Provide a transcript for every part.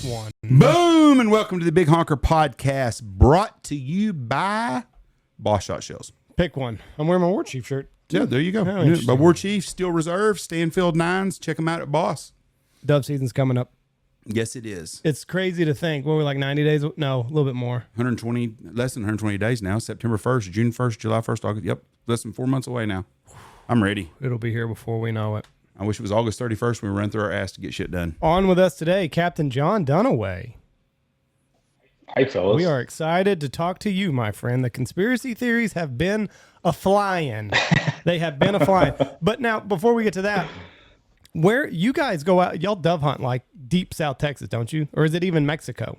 one. Boom, and welcome to the Big Honker Podcast, brought to you by Boss Shot Shells. Pick one. I'm wearing my War Chief shirt. Yeah, there you go. My War Chief, still reserved, Stanfield 9s. Check them out at Boss. Dove season's coming up. Yes, it is. It's crazy to think. What, we're like 90 days? No, a little bit more. 120, less than 120 days now. September 1st, June 1st, July 1st, August. Yep, less than 4 months away now. I'm ready. It'll be here before we know it. I wish it was August 31st when we run through our ass to get shit done. On with us today, Captain John Dunaway. Hi, fellas. We are excited to talk to you, my friend. The conspiracy theories have been a-flying. They have been a-flying. But now, before we get to that, where you guys go out, y'all dove hunt like deep South Texas, don't you? Or is it even Mexico?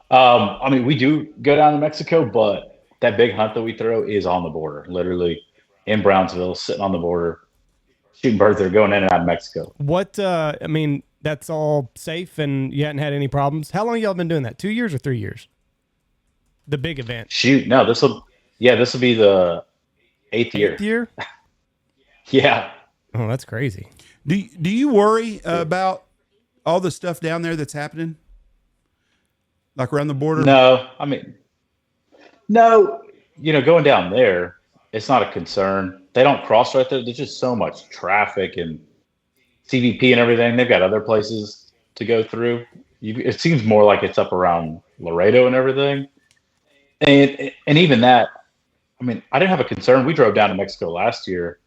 I mean, we do go down to Mexico, but that big hunt that we throw is on the border, literally in Brownsville, sitting on the border, shooting birds that are going in and out of Mexico. What, I mean, that's all safe and you hadn't had any problems. How long y'all been doing that? 2 years or 3 years? The big event. Shoot, no, this will be the eighth year. 8th year? Yeah. Oh, that's crazy. Do you worry about all the stuff down there that's happening? Like around the border? No, going down there, it's not a concern. They don't cross right there. There's just so much traffic and CVP and everything. They've got other places to go through. It seems more like it's up around Laredo and everything. And even that, I mean, I didn't have a concern. We drove down to Mexico last year.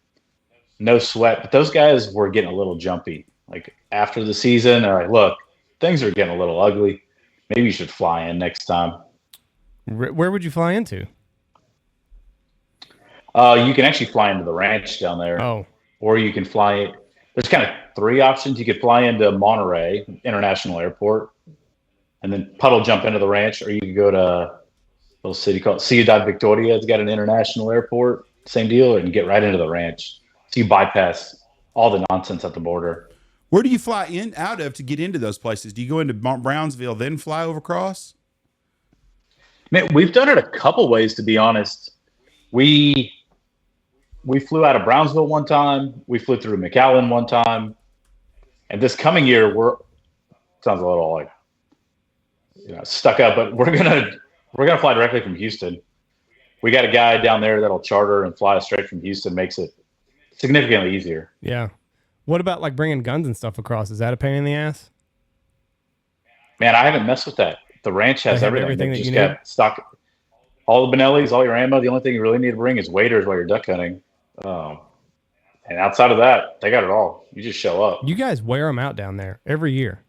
No sweat. But those guys were getting a little jumpy. Like after the season, they're like, look, things are getting a little ugly. Maybe you should fly in next time. Where would you fly into? You can actually fly into the ranch down there. Oh. Or you can fly. There's kind of three options. You could fly into Monterey International Airport and then puddle jump into the ranch, or you could go to a little city called Ciudad Victoria. It's got an international airport, same deal, and get right into the ranch. So you bypass all the nonsense at the border. Where do you fly in out of to get into those places? Do you go into Brownsville, then fly over across? Man, we've done it a couple ways, to be honest. We flew out of Brownsville one time. We flew through McAllen one time. And this coming year, sounds a little like, stuck up, but we're gonna fly directly from Houston. We got a guy down there that'll charter and fly us straight from Houston. Makes it significantly easier. Yeah. What about like bringing guns and stuff across? Is that a pain in the ass? Man, I haven't messed with that. The ranch has everything that just you got need. stock. All the Benellis, all your ammo. The only thing you really need to bring is waders while you're duck hunting. And outside of that, they got it all. You just show up. You guys wear them out down there every year.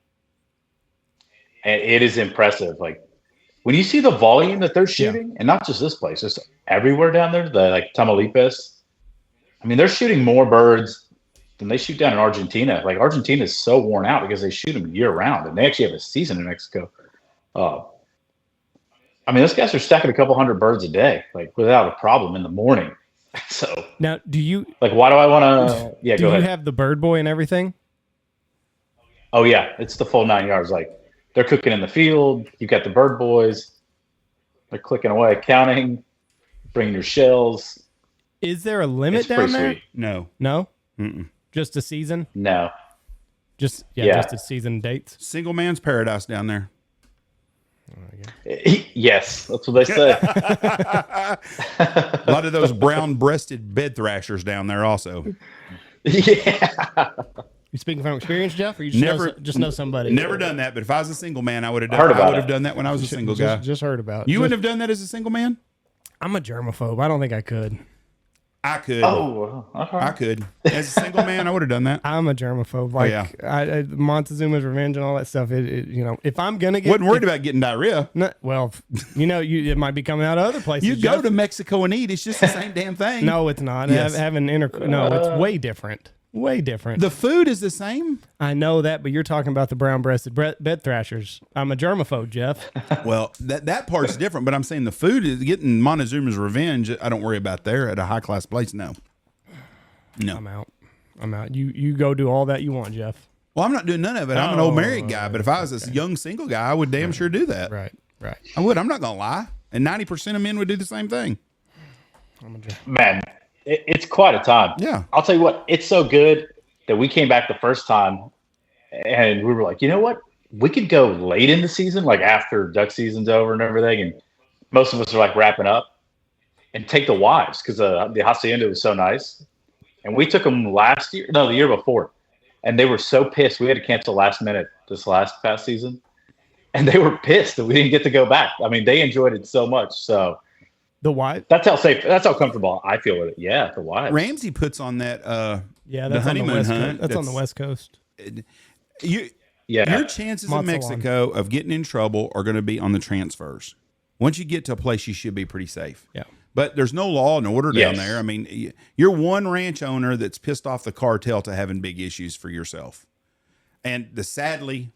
And it is impressive. Like when you see the volume that they're shooting, and not just this place, just everywhere down there, like Tamaulipas. I mean, they're shooting more birds than they shoot down in Argentina. Like Argentina is so worn out because they shoot them year round, and they actually have a season in Mexico. I mean, those guys are stacking a couple hundred birds a day, like without a problem in the morning. So now, do you like? Why do I want to? Yeah, go ahead. Do you have the bird boy and everything? Oh yeah, it's the full 9 yards. Like they're cooking in the field. You've got the bird boys. They're clicking away, counting, bringing your shells. Is there a limit It's down pretty there? sweet. No. No. Mm-mm. Just a season. No. Just Yeah. just a season dates. Single man's paradise down there. Yes, that's what they say. A lot of those brown-breasted bed thrashers down there also. Yeah. You speaking from experience, Jeff, or you just know somebody? Never done that, but if I was a single man, I would have Heard about it. done that when I was a single guy. Just heard about. You wouldn't have done that as a single man? I'm a germaphobe. I don't think I could. I could. Oh, I could. As a single man, I would have done that. I'm a germaphobe. Like Montezuma's Revenge and all that stuff. If I'm gonna get, Wasn't worried about getting diarrhea. It might be coming out of other places. You go to Mexico and eat. It's just the same damn thing. No, it's not. Yes. It's way different. Way different. The food is the same. I know that, but you're talking about the brown-breasted bed thrashers. I'm a germaphobe, Jeff. Well, that part's different, but I'm saying the food is getting Montezuma's Revenge. I don't worry about there at a high-class place. No. I'm out. You go do all that you want, Jeff. Well, I'm not doing none of it. I'm an old married guy, but if I was a young single guy, I would damn sure do that. Right. I would. I'm not going to lie. And 90% of men would do the same thing. man, it's quite a time. Yeah. I'll tell you what, it's so good that we came back the first time and we were like, you know what? we could go late in the season, like after duck season's over and everything, and most of us are like wrapping up, and take the wives because the hacienda was so nice. And we took them the year before, and they were so pissed. We had to cancel last minute this past season, and they were pissed that we didn't get to go back. I mean, they enjoyed it so much. So The wife? that's how safe, that's how comfortable I feel with it. Yeah, the wives. Ramsey puts on that Yeah, the that's on the honeymoon West Coast. hunt. That's on the West Coast. Your chances in Mozzolano. Mexico of getting in trouble are going to be on the transfers. Once you get to a place, you should be pretty safe. Yeah. But there's no law and order down Yes. there. I mean, you're one ranch owner that's pissed off the cartel to having big issues for yourself. And sadly,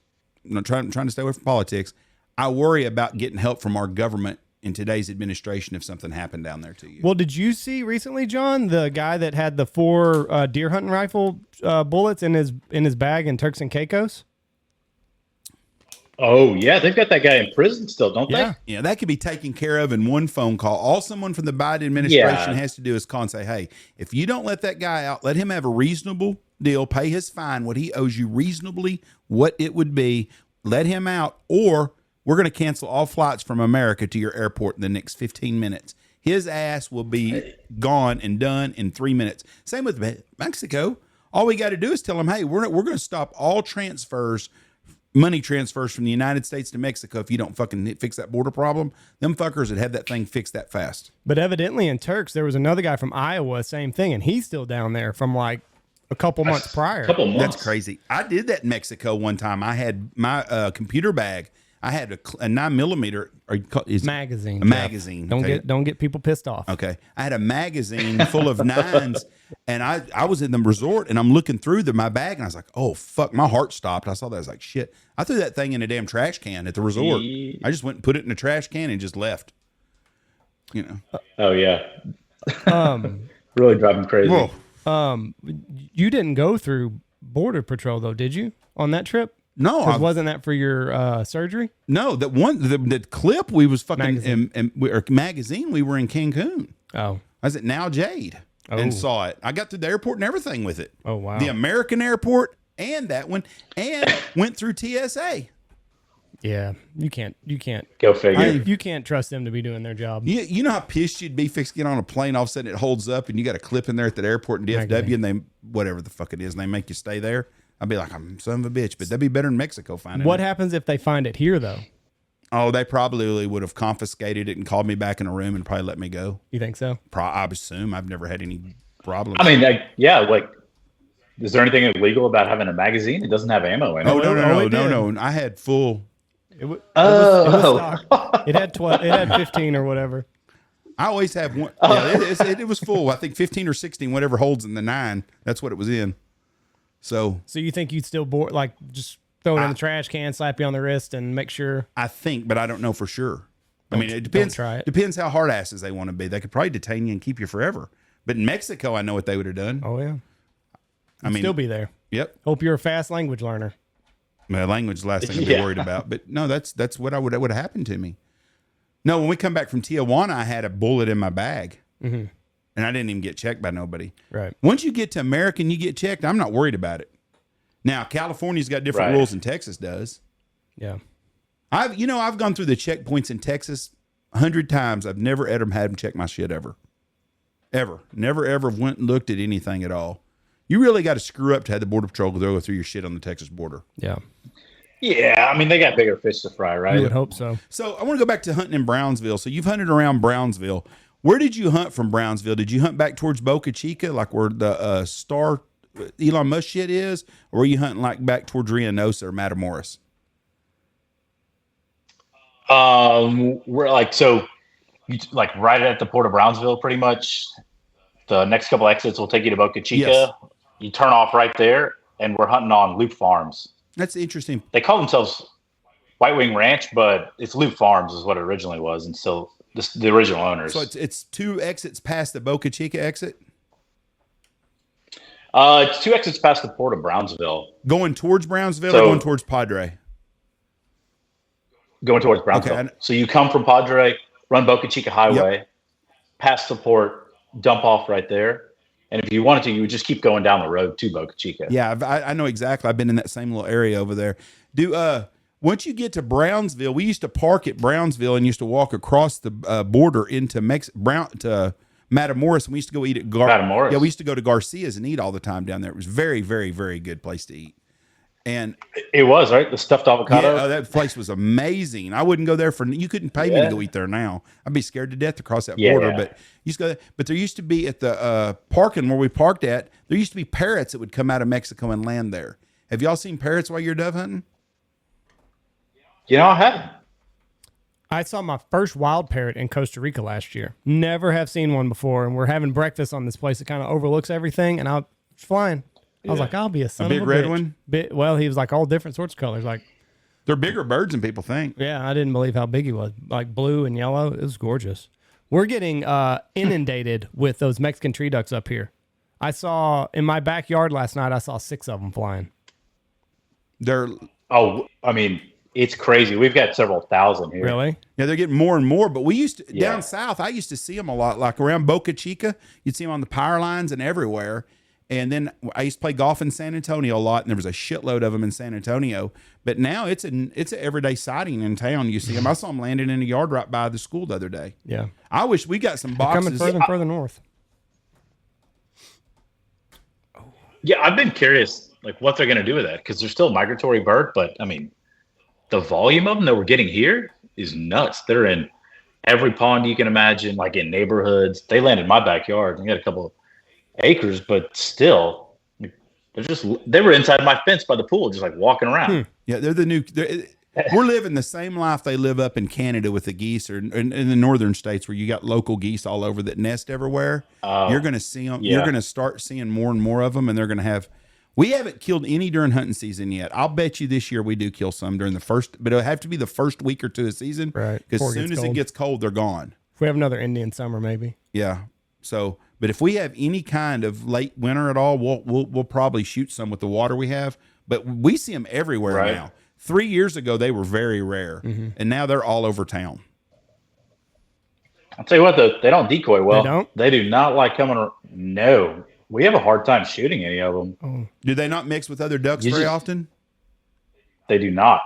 I'm trying to stay away from politics. I worry about getting help from our government in today's administration if something happened down there to you. Well, did you see recently, John, the guy that had the 4 deer hunting rifle bullets in his bag in Turks and Caicos? Oh yeah, they've got that guy in prison still, don't Yeah. Yeah, that could be taken care of in one phone call. All someone from the Biden administration Yeah. has to do is call and say, hey, if you don't let that guy out, let him have a reasonable deal, pay his fine, what he owes you reasonably, what it would be, let him out, or we're going to cancel all flights from America to your airport in the next 15 minutes. His ass will be gone and done in 3 minutes. Same with Mexico. All we got to do is tell them, hey, we're going to stop all money transfers from the United States to Mexico if you don't fucking fix that border problem. Them fuckers would have that thing fixed that fast. But evidently in Turks, there was another guy from Iowa, same thing, and he's still down there from like a couple months prior. Couple months. That's crazy. I did that in Mexico one time. I had my computer bag. I had a 9mm Magazine. a Jeff. magazine. Don't get people pissed off. Okay. I had a magazine full of nines, and I was in the resort, and I'm looking through my bag, and I was like, oh, fuck. My heart stopped. I saw that. I was like, shit. I threw that thing in a damn trash can at the resort. I just went and put it in a trash can and just left. You know. Oh yeah. Really driving crazy. Whoa. You didn't go through Border Patrol though, did you? On that trip? No, 'Cause wasn't that for your surgery? no. That one, the clip we was fucking Magazine. magazine. We were in Cancun. Oh. I was at Now Jade and saw it. I got through the airport and everything with it. Oh, wow. The American airport and that one, and went through TSA. Yeah. You can't Go figure. you can't trust them to be doing their job. You know how pissed you'd be fixed to get on a plane, all of a sudden it holds up and you got a clip in there at that airport in DFW Magazine. and they, whatever the fuck it is, and they make you stay there. I'd be like, I'm son of a bitch, but that'd be better in Mexico finding What it. happens if they find it here though? Oh, they probably would have confiscated it and called me back in a room and probably let me go. You think so? I assume. I've never had any problems. I mean, like, is there anything illegal about having a magazine? It doesn't have ammo in it. oh, it did. no. I had full. It was Oh. stock. It had 12. It had 15 or whatever. I always have one. Yeah, it was full. I think 15 or 16, whatever holds in the 9. That's what it was in. So So you think you'd still just throw it in the trash can, slap you on the wrist, and make sure? I think, but I don't know for sure. I mean, it depends. try it. Depends how hard asses they want to be. They could probably detain you and keep you forever. But in Mexico, I know what they would have done. Oh yeah. I mean, Still be there. yep. Hope you're a fast language learner. My language is the last thing I'd be worried about. But no, that's what would have happened to me. No, when we come back from Tijuana, I had a bullet in my bag, and I didn't even get checked by nobody. Right. Once you get to America and you get checked, I'm not worried about it. Now, California's got different Right. rules than Texas does. Yeah. I've gone through the checkpoints in Texas 100 times. I've never had them check my shit ever. Never ever went and looked at anything at all. You really got to screw up to have the Border Patrol go through your shit on the Texas border. Yeah. Yeah, I mean, they got bigger fish to fry, right? I would hope so. So I want to go back to hunting in Brownsville. So you've hunted around Brownsville. Where did you hunt from Brownsville? Did you hunt back towards Boca Chica, like where the Star Elon Musk shit is? Or were you hunting like back towards Reynosa or Matamoros? We're like, so you like right at the port of Brownsville, pretty much. The next couple exits will take you to Boca Chica. Yes. You turn off right there, and we're hunting on Loop Farms. That's interesting. They call themselves White Wing Ranch, but it's Loop Farms is what it originally was, and still the original owners. So it's 2 exits past the Boca Chica exit? It's 2 exits past the port of Brownsville, Going towards Brownsville or So- going towards Padre? going towards Brownsville. Okay. So you come from Padre, run Boca Chica Highway, past the port, dump off right there. And if you wanted to, you would just keep going down the road to Boca Chica. Yeah, I know exactly. I've been in that same little area over there. Once you get to Brownsville, we used to park at Brownsville and used to walk across the border into to Matamoros. And we used to go eat at Matamoros. Yeah, we used to go to Garcia's and eat all the time down there. It was very, very, very good place to eat. And it was, right? The stuffed avocado. Yeah, that place was amazing. I wouldn't go there you couldn't pay me to go eat there now. I'd be scared to death to cross that border. But you used to go there. But there used to be at the parking where we parked at, there used to be parrots that would come out of Mexico and land there. Have y'all seen parrots while you're dove hunting? I haven't. I saw my first wild parrot in Costa Rica last year. Never have seen one before, and we're having breakfast on this place that kind of overlooks everything, and I was flying. I was like, I'll be a son of a big red bitch. one? Well, he was like all different sorts of colors. Like, they're bigger birds than people think. yeah, I didn't believe how big he was. Like blue and yellow. It was gorgeous. We're getting inundated with those Mexican tree ducks up here. I saw in my backyard last night, I saw 6 of them flying. It's crazy. We've got several thousand here. Really? Yeah, they're getting more and more. But we used to, down south, I used to see them a lot, like around Boca Chica. You'd see them on the power lines and everywhere. And then I used to play golf in San Antonio a lot, and there was a shitload of them in San Antonio. But now it's an everyday sighting in town. You see them. I saw them landing in a yard right by the school the other day. Yeah. I wish we got some boxes. Coming further and further north. Yeah, I've been curious, like what they're going to do with that, because they're still a migratory bird. But I mean, the volume of them that we're getting here is nuts. They're in every pond you can imagine, like in neighborhoods. They landed in my backyard. I got a couple of acres, but still, they were inside my fence by the pool, just like walking around. Yeah, we're living the same life they live up in Canada with the geese, or in the northern states where you got local geese all over that nest everywhere. You're going to see them. You're going to start seeing more and more of them, and they're going to have. We haven't killed any during hunting season yet. I'll bet you this year we do kill some during the first, but it'll have to be the first week or two of season, right? Because as soon as it gets cold, they're gone. If we have another Indian summer, maybe. Yeah. So, but if we have any kind of late winter at all, we'll probably shoot some with the water we have. But we see them everywhere now. 3 years ago, they were very rare, and now they're all over town. I'll tell you what, they don't decoy well. They don't? They do not like coming. No, we have a hard time shooting any of them. Oh. Do they not mix with other ducks very often? They do not.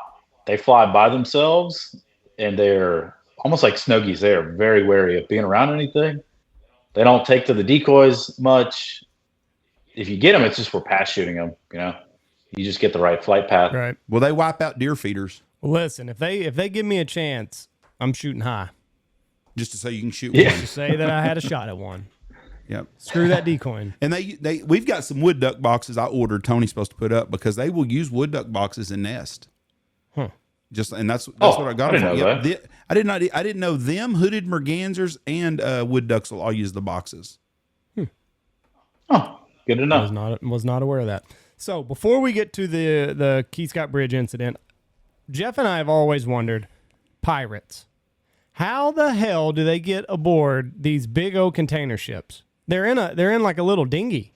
They fly by themselves, and they're almost like snow geese. They are very wary of being around anything. They don't take to the decoys much. If you get them, it's just for pass shooting them. You just get the right flight path. Right. Well, they wipe out deer feeders. Well, listen, if they give me a chance, I'm shooting high. Just to say you can shoot Yeah. one. To say that I had a shot at one. Yep. Screw that decoying. And we've got some wood duck boxes I ordered Tony's supposed to put up because they will use wood duck boxes in nest. Huh. That's what I got. I didn't know that. I didn't know them hooded mergansers and wood ducks will all use the boxes. Oh, good to know. Was not aware of that. So before we get to the Key Scott Bridge incident, Jeff and I have always wondered, pirates, how the hell do they get aboard these big old container ships? They're in like a little dinghy.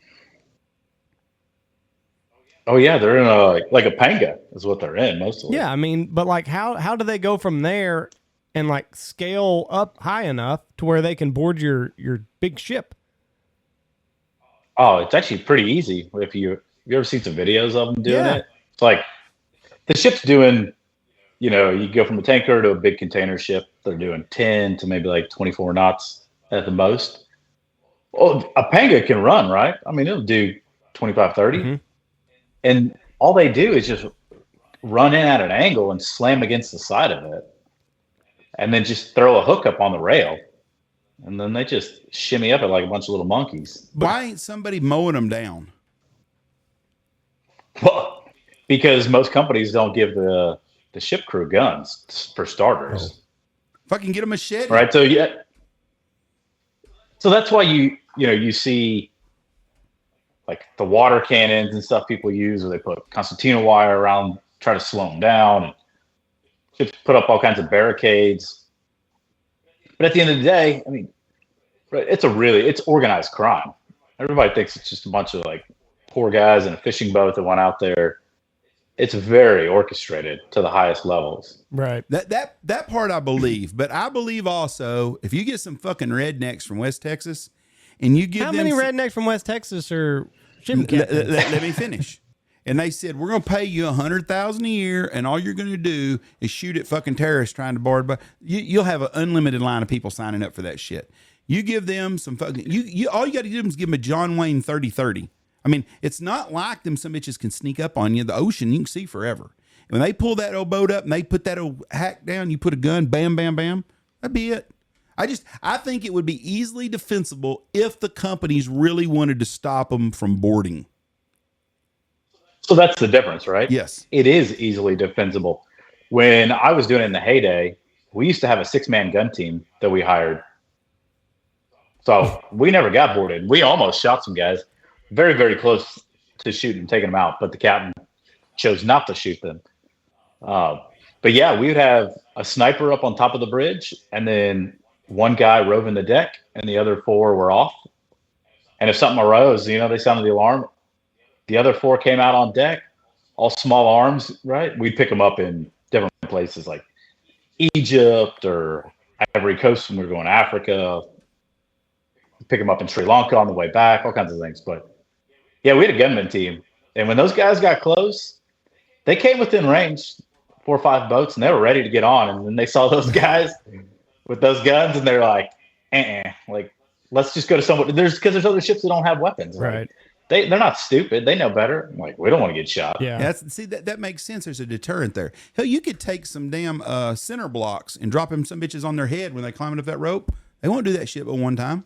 Oh yeah, they're in like a panga is what they're in mostly. Yeah, I mean, but like how do they go from there and like scale up high enough to where they can board your big ship? Oh, it's actually pretty easy. If you ever seen some videos of them doing it? It's like the ship's doing, you go from a tanker to a big container ship. They're doing 10 to maybe like 24 knots at the most. Well, a panga can run, right? I mean, it'll do 25, 30. Mm-hmm. And all they do is just run in at an angle and slam against the side of it. And then just throw a hook up on the rail. And then they just shimmy up it like a bunch of little monkeys. Why ain't somebody mowing them down? Well, because most companies don't give the ship crew guns, for starters. Oh. Fucking get a machete. Right. So that's why you see like the water cannons and stuff people use, where they put concertina wire around, try to slow them down, and ships put up all kinds of barricades. But at the end of the day, I mean, it's organized crime. Everybody thinks it's just a bunch of like poor guys in a fishing boat that went out there. It's very orchestrated to the highest levels. Right. That part I believe, but I believe also if you get some fucking rednecks from West Texas and you give how them many rednecks from West Texas are shipping captains? let me finish. and they said, we're going to pay you $100,000 a year, and all you're going to do is shoot at fucking terrorists trying to board, but you'll have an unlimited line of people signing up for that shit. You give them some fucking, all you got to do is give them a John Wayne 30-30. I mean, it's not like them some bitches can sneak up on you. The ocean, you can see forever. And when they pull that old boat up and they put that old hack down, you put a gun, bam, bam, bam, that'd be it. I think it would be easily defensible if the companies really wanted to stop them from boarding. So that's the difference, right? Yes. It is easily defensible. When I was doing it in the heyday, we used to have a 6-man gun team that we hired. So we never got boarded. We almost shot some guys very, very close to shooting, taking them out, but the captain chose not to shoot them. But yeah, we would have a sniper up on top of the bridge, and then one guy roving the deck, and the other 4 were off. And if something arose, they sounded the alarm. The other 4 came out on deck, all small arms, right? We'd pick them up in different places like Egypt or Ivory Coast when we were going to Africa. Pick them up in Sri Lanka on the way back, all kinds of things. But yeah, we had a gunman team. And when those guys got close, they came within range, 4 or 5 boats, and they were ready to get on. And then they saw those guys with those guns, and they're like, like, let's just go to someone. Because there's other ships that don't have weapons. Right. They're not stupid. They know better. I'm like, we don't want to get shot. Yeah. That makes sense. There's a deterrent there. Hell, you could take some damn center blocks and drop them some bitches on their head when they're climbing up that rope. They won't do that shit but one time.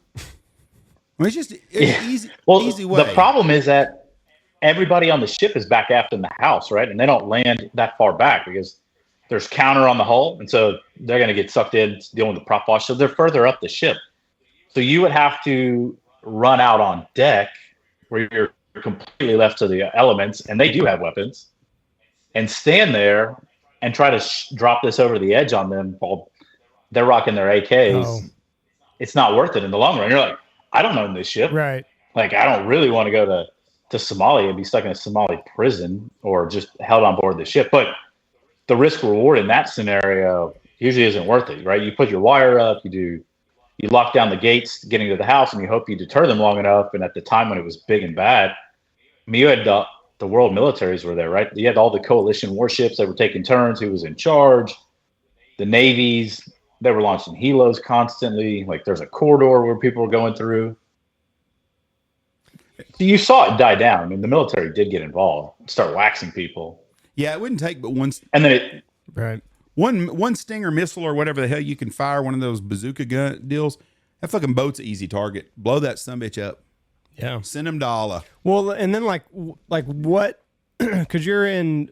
I mean, it's easy way. The problem is that everybody on the ship is back aft in the house, right? And they don't land that far back because there's counter on the hull. And so they're going to get sucked in dealing with the prop wash. So they're further up the ship. So you would have to run out on deck where you're completely left to the elements, and they do have weapons, and stand there and try to drop this over the edge on them while they're rocking their AKs. Oh. It's not worth it in the long run. You're like, I don't own this ship. Right. Like, I don't really want to go to Somalia and be stuck in a Somali prison or just held on board the ship. But the risk reward in that scenario usually isn't worth it, right? You put your wire up, you lock down the gates getting to the house, and you hope you deter them long enough. And at the time when it was big and bad, I mean, you had the world militaries were there, right? You had all the coalition warships that were taking turns, who was in charge, the navies. They were launching helos constantly. Like, there's a corridor where people were going through. So you saw it die down. I mean, the military did get involved, start waxing people. Yeah, it wouldn't take but one. And then Right. One Stinger missile or whatever the hell you can fire, one of those bazooka gun deals. That fucking boat's an easy target. Blow that sumbitch up. Yeah. Send them to Allah. Well, and then like what? Because you're in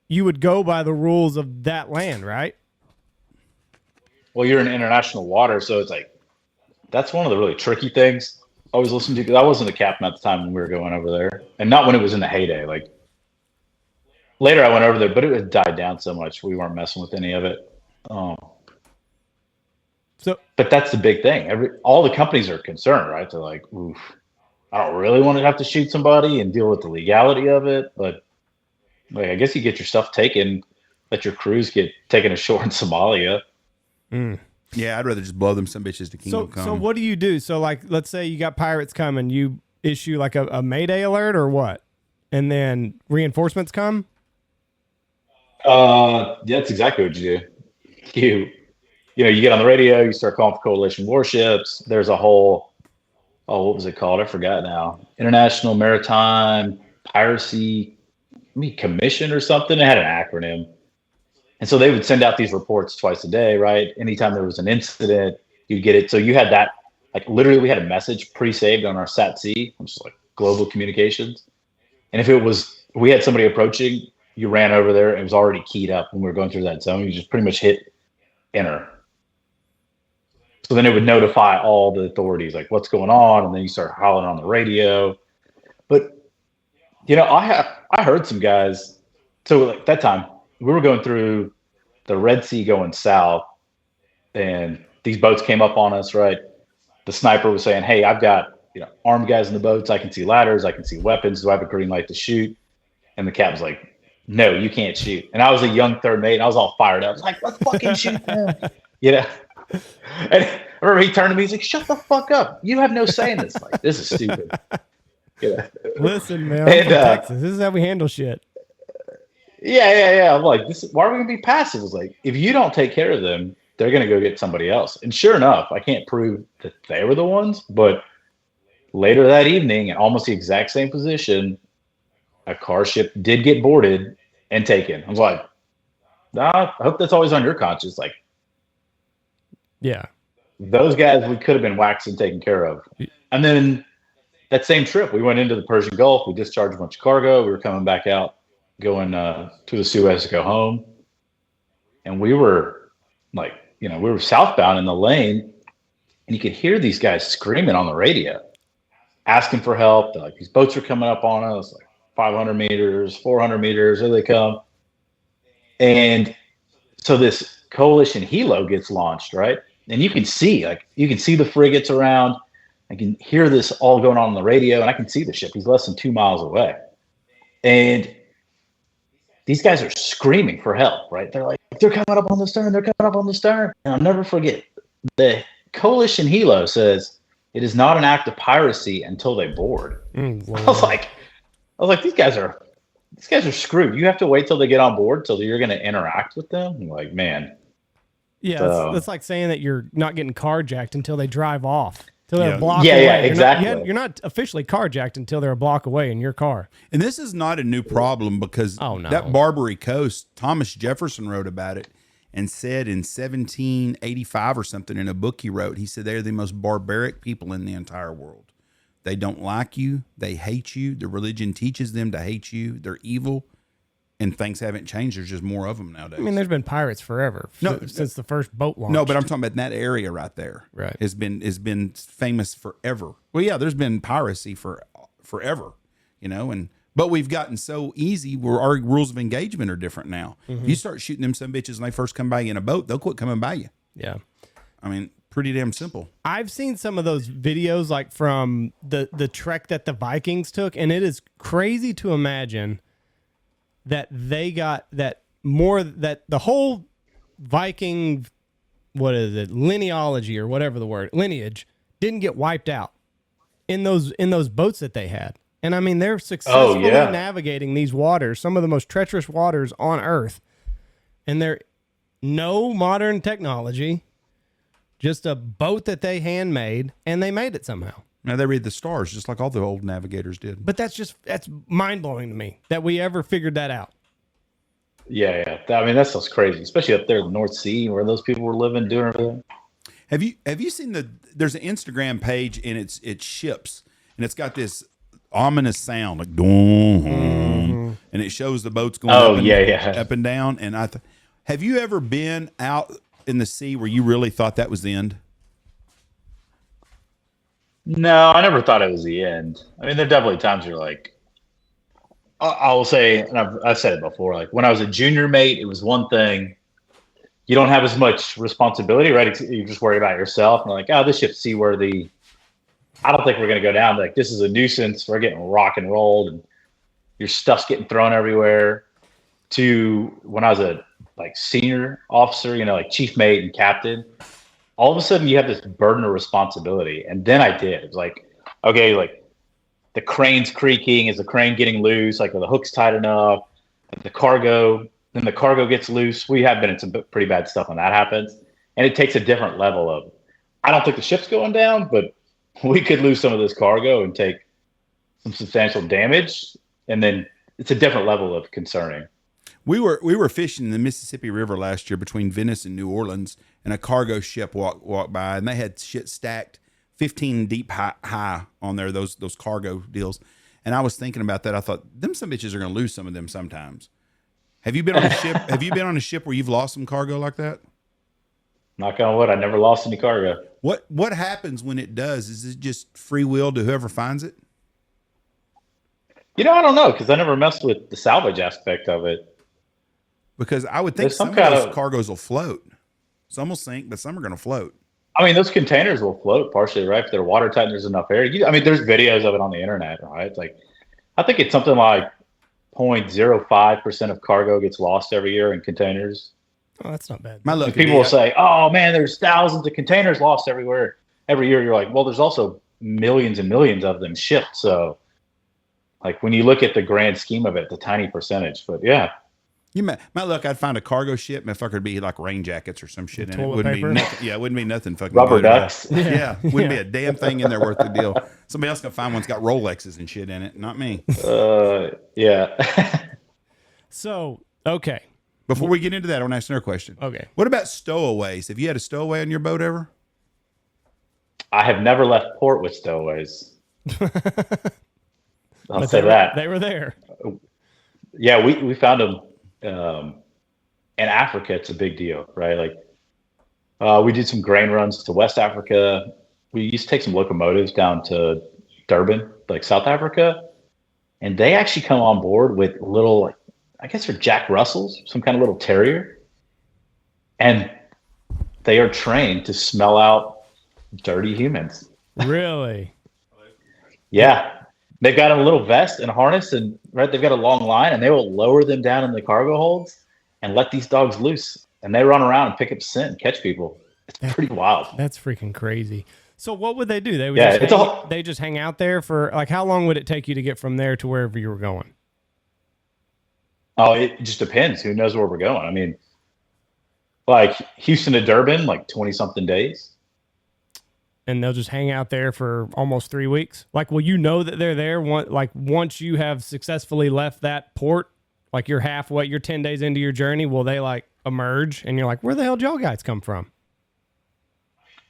you would go by the rules of that land, right? Well, you're in international water, so it's like that's one of the really tricky things I always listen to, because I wasn't the captain at the time when we were going over there, and not when it was in the heyday. Like, later I went over there, but it had died down so much we weren't messing with any of it. But that's the big thing. All the companies are concerned, right? They're like, oof, I don't really want to have to shoot somebody and deal with the legality of it, but like, I guess you get your stuff taken, let your crews get taken ashore in Somalia. Mm. Yeah, I'd rather just blow them some bitches to Kingdom Come. So what do you do? So like, let's say you got pirates coming, you issue like a Mayday alert or what? And then reinforcements come? That's exactly what you do. You get on the radio, you start calling for coalition warships. There's a whole, what was it called? I forgot now. International Maritime Piracy Commission or something. It had an acronym. And so they would send out these reports twice a day, right? Anytime there was an incident, you'd get it. So you had that, like, literally we had a message pre-saved on our SAT-C, which is like global communications. And if we had somebody approaching, you ran over there, it was already keyed up when we were going through that zone. You just pretty much hit enter. So then it would notify all the authorities, like, what's going on, and then you start hollering on the radio. But, I heard some guys, so like that time, we were going through the Red Sea going south, and these boats came up on us, right? The sniper was saying, hey, I've got armed guys in the boats. I can see ladders. I can see weapons. Do I have a green light to shoot? And the captain's like, no, you can't shoot. And I was a young third mate, and I was all fired up. I was like, let's fucking shoot them. And I remember he turned to me, he's like, shut the fuck up. You have no say in this. Like, this is stupid. Yeah. Listen, man, I'm from Texas. This is how we handle shit. Yeah. I'm like, why are we gonna be passive? It's like, if you don't take care of them, they're gonna go get somebody else. And sure enough, I can't prove that they were the ones, but later that evening, in almost the exact same position, a car ship did get boarded and taken. I was like, nah, I hope that's always on your conscience. Like, yeah, those guys we could have been waxed and taken care of. And then that same trip, we went into the Persian Gulf. We discharged a bunch of cargo. We were coming back out, going to the Suez to go home. And we were like, we were southbound in the lane, and you could hear these guys screaming on the radio, asking for help. They're like, these boats are coming up on us, like 500 meters, 400 meters, here they come. And so this coalition helo gets launched, right? And you can see the frigates around. I can hear this all going on the radio, and I can see the ship. He's less than 2 miles away. And these guys are screaming for help, right? They're like, they're coming up on the stern. They're coming up on the stern. And I'll never forget, the coalition helo says it is not an act of piracy until they board. I was like, these guys are screwed. You have to wait till they get on board till you're going to interact with them. I'm like, man. Yeah, that's like saying that you're not getting carjacked until they drive off. Till they're a block away. Yeah, exactly. You're not officially carjacked until they're a block away in your car. And this is not a new problem because that Barbary Coast, Thomas Jefferson wrote about it and said in 1785 or something in a book he wrote, he said they're the most barbaric people in the entire world. They don't like you. They hate you. The religion teaches them to hate you. They're evil. And things haven't changed. There's just more of them nowadays. I mean, there's been pirates forever since the first boat launch. No, but I'm talking about that area right there. Right. Has been famous forever. Well, yeah, there's been piracy forever, but we've gotten so easy where our rules of engagement are different now. Mm-hmm. You start shooting them some bitches when they first come by you in a boat, they'll quit coming by you. Yeah. I mean, pretty damn simple. I've seen some of those videos like from the trek that the Vikings took, and it is crazy to imagine that they got that the whole Viking, lineage or whatever the word, lineage didn't get wiped out in those boats that they had. And I mean, they're successfully navigating these waters, some of the most treacherous waters on Earth. And they're no modern technology, just a boat that they handmade, and they made it somehow. Now they read the stars just like all the old navigators did. But that's mind blowing to me that we ever figured that out. Yeah. I mean, that's just crazy, especially up there in the North Sea where those people were living, doing everything. Have you seen there's an Instagram page and it's ships and it's got this ominous sound like and it shows the boats going up and down. And have you ever been out in the sea where you really thought that was the end? No, I never thought it was the end. I mean, there are definitely times you're like, I will say, and I've said it before, like when I was a junior mate, it was one thing. You don't have as much responsibility, right? You just worry about yourself. And like, oh, this ship's seaworthy. I don't think we're going to go down. Like, this is a nuisance. We're getting rock and rolled and your stuff's getting thrown everywhere. To when I was a senior officer, like chief mate and captain, all of a sudden you have this burden of responsibility. And then I did. It was like, okay, like the crane's creaking. Is the crane getting loose? Like, are the hooks tight enough? Then the cargo gets loose. We have been in some pretty bad stuff when that happens. And it takes a different level of, I don't think the ship's going down, but we could lose some of this cargo and take some substantial damage. And then it's a different level of concerning. We were fishing in the Mississippi River last year between Venice and New Orleans, and a cargo ship walked by, and they had shit stacked 15 deep high on there, those cargo deals. And I was thinking about that. I thought, them some bitches are going to lose some of them sometimes. Have you been on a ship? Have you been on a ship where you've lost some cargo like that? Knock on wood, I never lost any cargo. What happens when it does? Is it just free will to whoever finds it? I don't know, because I never messed with the salvage aspect of it. Because I would think some of those cargoes will float. Some will sink, but some are going to float. I mean, those containers will float partially, right? If they're watertight and there's enough air. I mean, there's videos of it on the internet, right? It's like, I think it's something like 0.05% of cargo gets lost every year in containers. Oh, that's not bad. People will say, oh, man, there's thousands of containers lost every year. You're like, well, there's also millions and millions of them shipped. So Like when you look at the grand scheme of it, the tiny percentage. But yeah, You might look. I'd find a cargo ship, motherfucker, would be like rain jackets or some shit in it. Toilet Wouldn't paper. be nothing. Yeah, it wouldn't be nothing fucking rubber good at all. ducks. Yeah, wouldn't be a damn thing in there worth the deal. Somebody else gonna find one's got Rolexes and shit in it, not me. Yeah. So, okay. Before we get into that, I want to ask another question. Okay. What about stowaways? Have you had a stowaway on your boat ever? I have never left port with stowaways. I'll But say that. They were there. Yeah, we found them in Africa. It's a big deal, right? Like we did some grain runs to West Africa. We used to take some locomotives down to Durban, like South Africa, and they actually come on board with little, like, I guess they're Jack Russells, some kind of little terrier, and they are trained to smell out dirty humans. Really? Yeah. They've got a little vest and harness, and right, they've got a long line, and they will lower them down in the cargo holds and let these dogs loose. And they run around and pick up scent and catch people. It's pretty wild. That's freaking crazy. So what would they do? They would they just hang out there for, like, how long would it take you to get from there to wherever you were going? Oh, it just depends. Who knows where we're going? I mean, like Houston to Durban, like 20 something days. And they'll just hang out there for almost 3 weeks. Like, will you know that they're there once you have successfully left that port, like you're 10 days into your journey, will they like emerge and you're like, where the hell did y'all guys come from?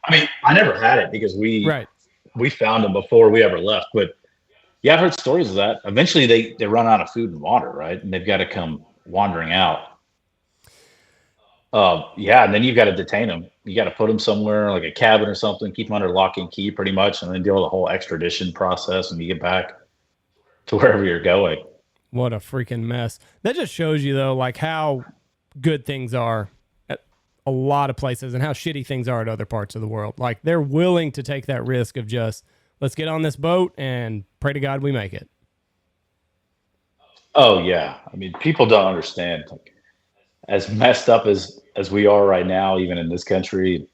I mean, I never had it because we found them before we ever left. But yeah, I've heard stories of that. Eventually they run out of food and water, right? And they've got to come wandering out. Yeah, and then you've got to detain them. You got to put them somewhere, like a cabin or something, keep them under lock and key pretty much, and then deal with the whole extradition process when you get back to wherever you're going. What a freaking mess. That just shows you, though, like how good things are at a lot of places and how shitty things are at other parts of the world. Like, they're willing to take that risk of just, let's get on this boat and pray to God we make it. Oh, yeah. I mean, people don't understand. Like, as messed up as we are right now, even in this country,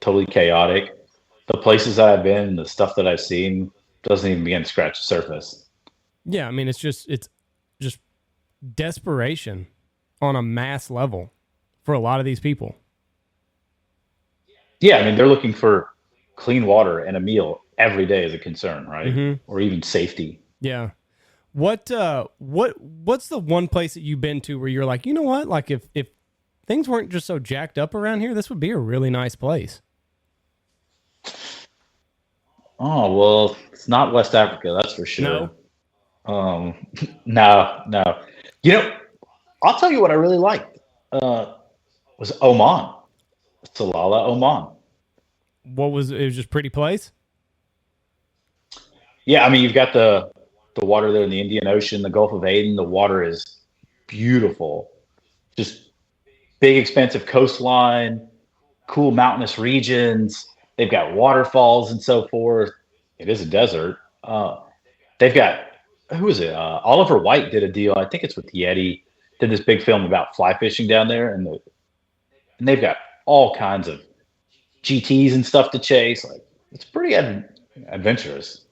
totally chaotic, the places that I've been, the stuff that I've seen doesn't even begin to scratch the surface. Yeah, I mean, it's just desperation on a mass level for a lot of these people. Yeah, I mean, they're looking for clean water and a meal every day is a concern, right? Mm-hmm. Or even safety. Yeah. What's the one place that you've been to where you're like, you know what? Like, if things weren't just so jacked up around here, this would be a really nice place. Oh, well, it's not West Africa, that's for sure. No. No. You know, I'll tell you what I really liked. Was Oman. Salalah, Oman. It was just pretty place? Yeah, I mean, you've got the water there in the Indian Ocean, the Gulf of Aden. The water is beautiful. Just big, expansive coastline, cool mountainous regions. They've got waterfalls and so forth. It is a desert. They've got, who is it? Oliver White did a deal. I think it's with Yeti. Did this big film about fly fishing down there, and they've got all kinds of GTs and stuff to chase. Like, it's pretty adventurous.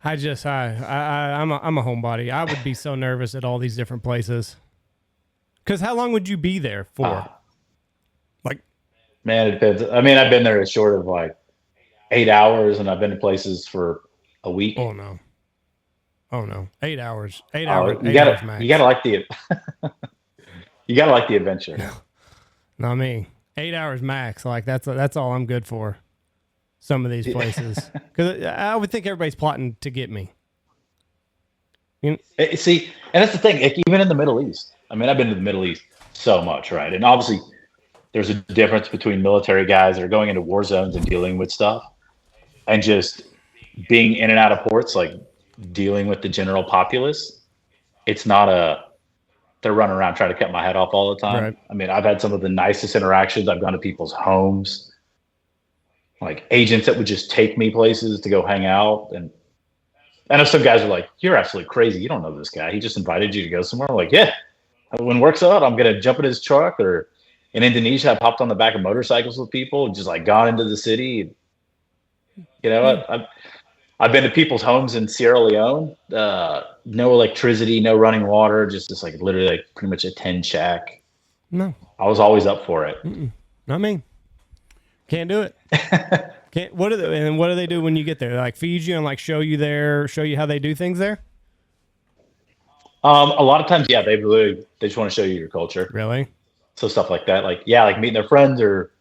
I'm a homebody. I would be so nervous at all these different places. Because how long would you be there for? Man, it depends. I mean, I've been there as short of like 8 hours, and I've been to places for a week. Oh no. 8 hours. 8 Oh, hours. you 8 gotta, hours max. you gotta like the, you gotta like the adventure. Not me. 8 hours max. Like that's all I'm good for. Some of these places, because I would think everybody's plotting to get me. See, and that's the thing. Like, even in the Middle East, I mean, I've been to the Middle East so much, right? And obviously, there's a difference between military guys that are going into war zones and dealing with stuff, and just being in and out of ports, like dealing with the general populace. It's not they're running around trying to cut my head off all the time. Right. I mean, I've had some of the nicest interactions. I've gone to people's homes, like agents that would just take me places to go hang out. And I know some guys are like, you're absolutely crazy. You don't know this guy. He just invited you to go somewhere. I'm like, yeah, when work's out, I'm going to jump in his truck. Or in Indonesia, I've hopped on the back of motorcycles with people, just like gone into the city. You know, I've been to people's homes in Sierra Leone. No electricity, no running water, just this like literally like pretty much a tent shack. No, I was always up for it. not me. Can't do it. Can't. What do they do when you get there? They like feed you and like show you how they do things there. A lot of times, yeah, they just want to show you your culture. Really? So stuff like that, like meeting their friends or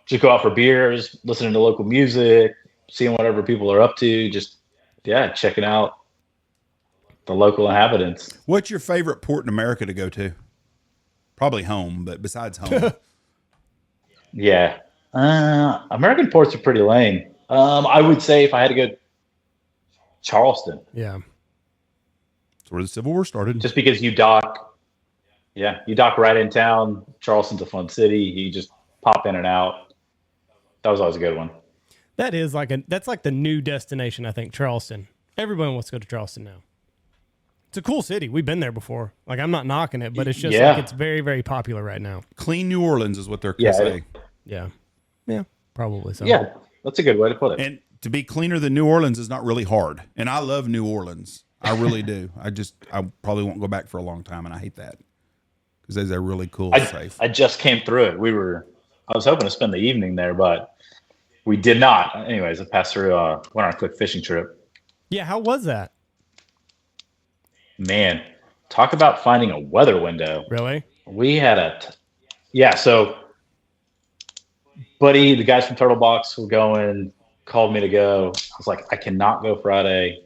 just go out for beers, listening to local music, seeing whatever people are up to, just checking out the local inhabitants. What's your favorite port in America to go to? Probably home, but besides home. Yeah. American ports are pretty lame. I would say if I had to go, Charleston. Yeah. That's where the Civil War started. Just because you dock right in town. Charleston's a fun city. You just pop in and out. That was always a good one. That's like the new destination, I think, Charleston. Everybody wants to go to Charleston now. It's a cool city. We've been there before. Like, I'm not knocking it, but it's just like it's very, very popular right now. Clean New Orleans is what they're saying. Yeah. Yeah, probably so. Yeah, that's a good way to put it. And to be cleaner than New Orleans is not really hard. And I love New Orleans. I really do. I probably won't go back for a long time, and I hate that because they're really cool, safe. I just came through it. I was hoping to spend the evening there, but we did not. Anyways, I passed through, went on a quick fishing trip. Yeah, how was that? Man, talk about finding a weather window. Really? We had so Buddy, the guys from Turtle Box were going, called me to go. I was like, I cannot go Friday.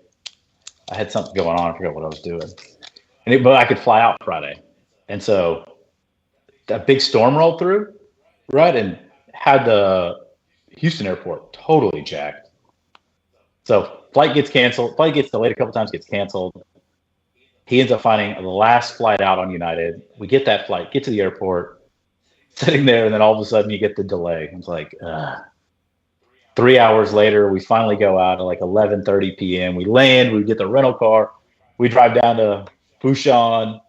I had something going on. I forgot what I was doing. But I could fly out Friday. And so that big storm rolled through, right? And had the Houston airport totally jacked. So flight gets canceled. Flight gets delayed a couple times, gets canceled. He ends up finding the last flight out on United. We get that flight, get to the airport, sitting there, and then all of a sudden you get the delay. It's like 3 hours later, we finally go out at like 11:30 p.m. We land, we get the rental car, we drive down to Fushan,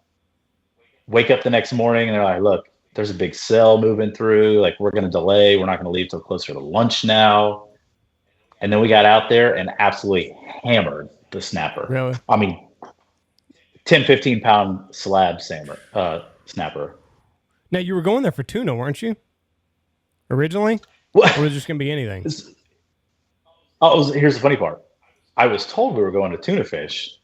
wake up the next morning, and they're like, look, there's a big cell moving through. Like, we're going to delay. We're not going to leave till closer to lunch now. And then we got out there and absolutely hammered the snapper. Really? I mean, 10, 15 pound slab snapper. Now, you were going there for tuna, weren't you? Originally? What? Or was it just going to be anything? Here's the funny part. I was told we were going to tuna fish.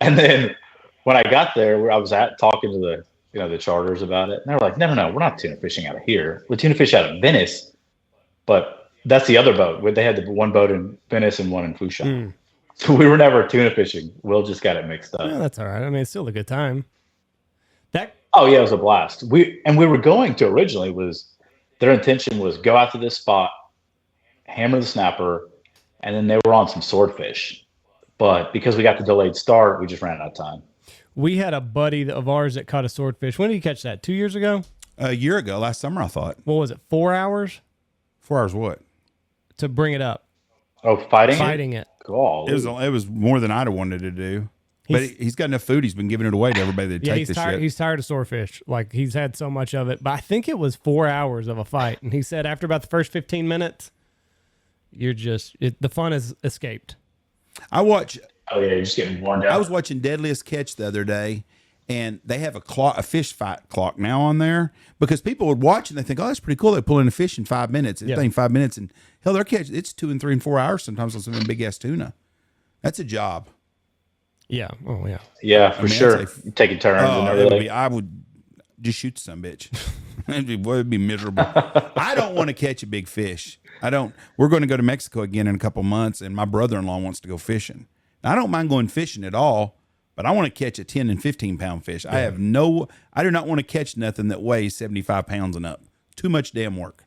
And then when I got there, I was talking to the charters about it. And they were like, no, we're not tuna fishing out of here. We're tuna fish out of Venice. But that's the other boat. They had the one boat in Venice and one in Fushan. So we were never tuna fishing. Will just got it mixed up. Yeah, that's all right. I mean, it's still a good time. Oh yeah, it was a blast. We were going to originally their intention was go out to this spot, hammer the snapper, and then they were on some swordfish. But because we got the delayed start, we just ran out of time. We had a buddy of ours that caught a swordfish. When did he catch that? 2 years ago? A year ago, last summer, I thought. What was it? 4 hours? 4 hours what? To bring it up. Oh, fighting it. God. It was more than I'd have wanted to do. But he's got enough food. He's been giving it away to everybody that take this shit. He's tired of swordfish. Like, he's had so much of it. But I think it was 4 hours of a fight. And he said after about the first 15 minutes, the fun has escaped. Oh yeah, you're just getting worn down. I was watching Deadliest Catch the other day, and they have a fish fight clock now on there because people would watch and they think, oh, that's pretty cool. They pull in a fish in 5 minutes. It's 5 minutes, and hell, they're catching. It's 2 and 3 and 4 hours sometimes on some of them big ass tuna. That's a job. Yeah. Oh yeah. Yeah, for sure. Taking turns and everything. I would just shoot some bitch. It'd be miserable. I don't want to catch a big fish. I don't. We're going to go to Mexico again in a couple months, and my brother-in-law wants to go fishing. Now, I don't mind going fishing at all, but I want to catch a 10 and 15 pound fish. Yeah. I do not want to catch nothing that weighs 75 pounds and up. Too much damn work.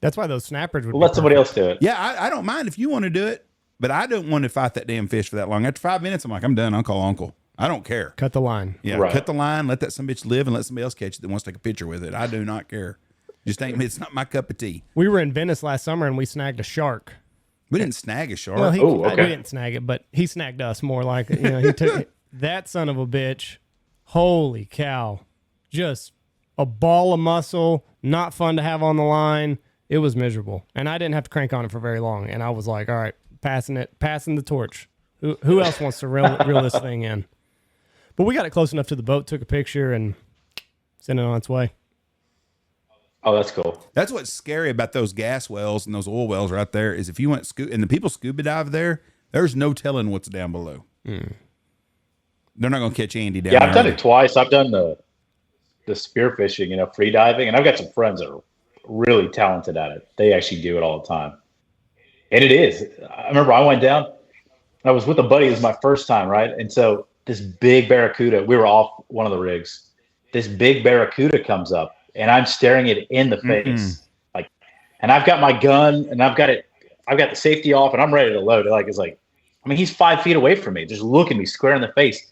That's why those snappers would let somebody else do it. Yeah, I don't mind if you want to do it, but I don't want to fight that damn fish for that long. After 5 minutes, I'm like, I'm done. I'll call Uncle. I don't care. Cut the line. Yeah, right. Cut the line. Let that some bitch live and let somebody else catch it that wants to take a picture with it. I do not care. It's not my cup of tea. We were in Venice last summer and we snagged a shark. We didn't snag a shark. Well, we didn't snag it, but he snagged us more like it. He took that son of a bitch. Holy cow. Just a ball of muscle, not fun to have on the line. It was miserable, and I didn't have to crank on it for very long. And I was like, all right, passing the torch. Who else wants to reel this thing in? But we got it close enough to the boat, took a picture, and sent it on its way. Oh, that's cool. That's what's scary about those gas wells and those oil wells right there is if you went and the people scuba dive there, there's no telling what's down below. They're not going to catch Andy down there. Yeah, I've done it twice. I've done the spear fishing, free diving, and I've got some friends that are really talented at it. They actually do it all the time. And it is. I remember I went down, I was with a buddy. It was my first time, right? And so this big barracuda, we were off one of the rigs. This big barracuda comes up, and I'm staring it in the face. And I've got my gun, and I've got the safety off, and I'm ready to load it. He's 5 feet away from me, just looking me square in the face.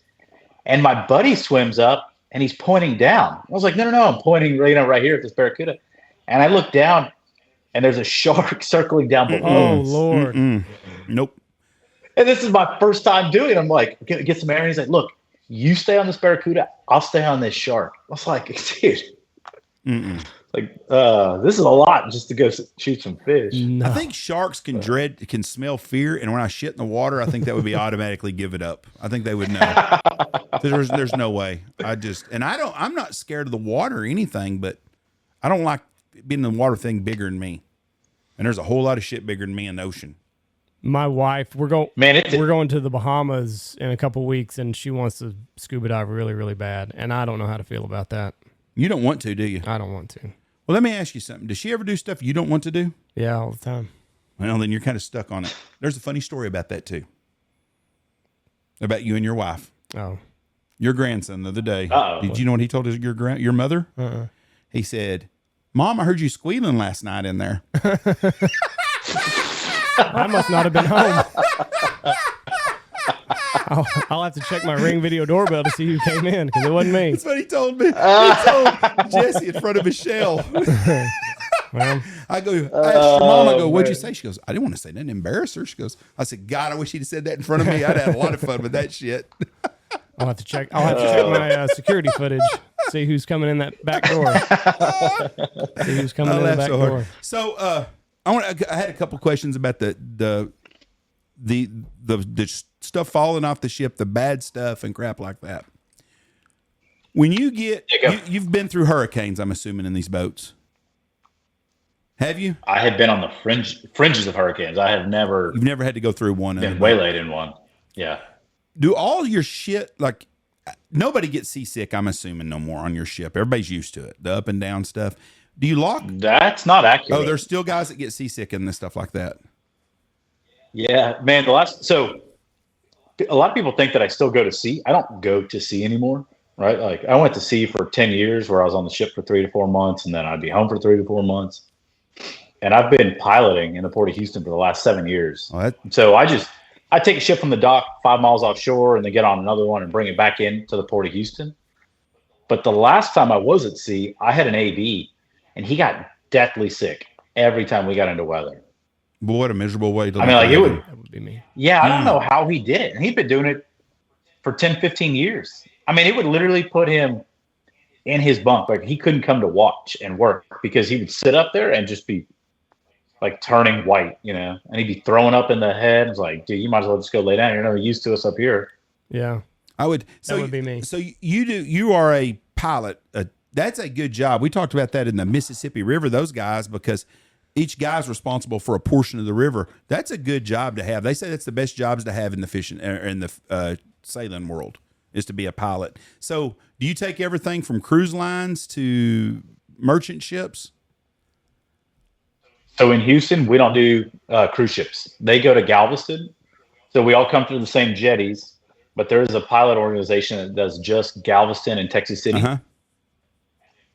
And my buddy swims up, and he's pointing down. I was like, no, I'm pointing right here at this barracuda. And I look down, and there's a shark circling down below. Oh, Lord. Nope. And this is my first time doing it. I'm like, get some air. And he's like, look, you stay on this barracuda. I'll stay on this shark. I was like, dude, this is a lot just to go shoot some fish. No. I think sharks can smell fear. And when I shit in the water, I think that would be automatically give it up. I think they would know. There's no way. I'm not scared of the water or anything, but I don't like being in the water thing bigger than me. And there's a whole lot of shit bigger than me in the ocean. My wife, we're going to the Bahamas in a couple weeks, and she wants to scuba dive really, really bad. And I don't know how to feel about that. You don't want to, do you? I don't want to. Well, let me ask you something. Does she ever do stuff you don't want to do? Yeah, all the time. Well, then you're kind of stuck on it. There's a funny story about that too. About you and your wife. Oh. Your grandson the other day. Uh-oh. Did you know what he told your mother? He said, "Mom, I heard you squealing last night in there." I must not have been home. I'll have to check my Ring video doorbell to see who came in, because it wasn't me. That's what he told me. He told Jesse in front of Michelle. Well, I go, I asked your mom, I go, what'd you say? She goes, I didn't want to say nothing, embarrass her. She goes, I said, God, I wish he'd have said that in front of me. I'd have had a lot of fun with that shit. I'll have to check my security footage, see who's coming in that back door. See who's coming in the back door. So, I had a couple questions about the stuff falling off the ship, the bad stuff and crap like that. When you've been through hurricanes, I'm assuming, in these boats. Have you? I have been on the fringes of hurricanes. I have never. You've never had to go through one. Been waylaid in one. Yeah. Do all your shit, like, nobody gets seasick, I'm assuming, no more on your ship. Everybody's used to it, the up and down stuff. Do you lock? That's not accurate. Oh, there's still guys that get seasick and this stuff like that. Yeah, man. So a lot of people think that I still go to sea. I don't go to sea anymore, right? Like, I went to sea for 10 years where I was on the ship for 3 to 4 months, and then I'd be home for 3 to 4 months. And I've been piloting in the Port of Houston for the last 7 years. So I take a ship from the dock 5 miles offshore and then get on another one and bring it back into the Port of Houston. But the last time I was at sea, I had an AB, and he got deathly sick every time we got into weather. Boy, what a miserable way to live. I mean, that would be me. Yeah, I don't know how he did it. And he'd been doing it for 10, 15 years. I mean, it would literally put him in his bunk. Like, he couldn't come to watch and work because he would sit up there and just be like turning white, and he'd be throwing up in the head. It's like, dude, you might as well just go lay down. You're never used to us up here. Yeah, I would. That would be me. So you are a pilot. That's a good job. We talked about that in the Mississippi River, those guys, because each guy's responsible for a portion of the river. That's a good job to have. They say that's the best jobs to have in the fishing in the sailing world, is to be a pilot. So do you take everything from cruise lines to merchant ships? So in Houston, we don't do cruise ships. They go to Galveston. So we all come through the same jetties, but there is a pilot organization that does just Galveston and Texas City. Uh-huh.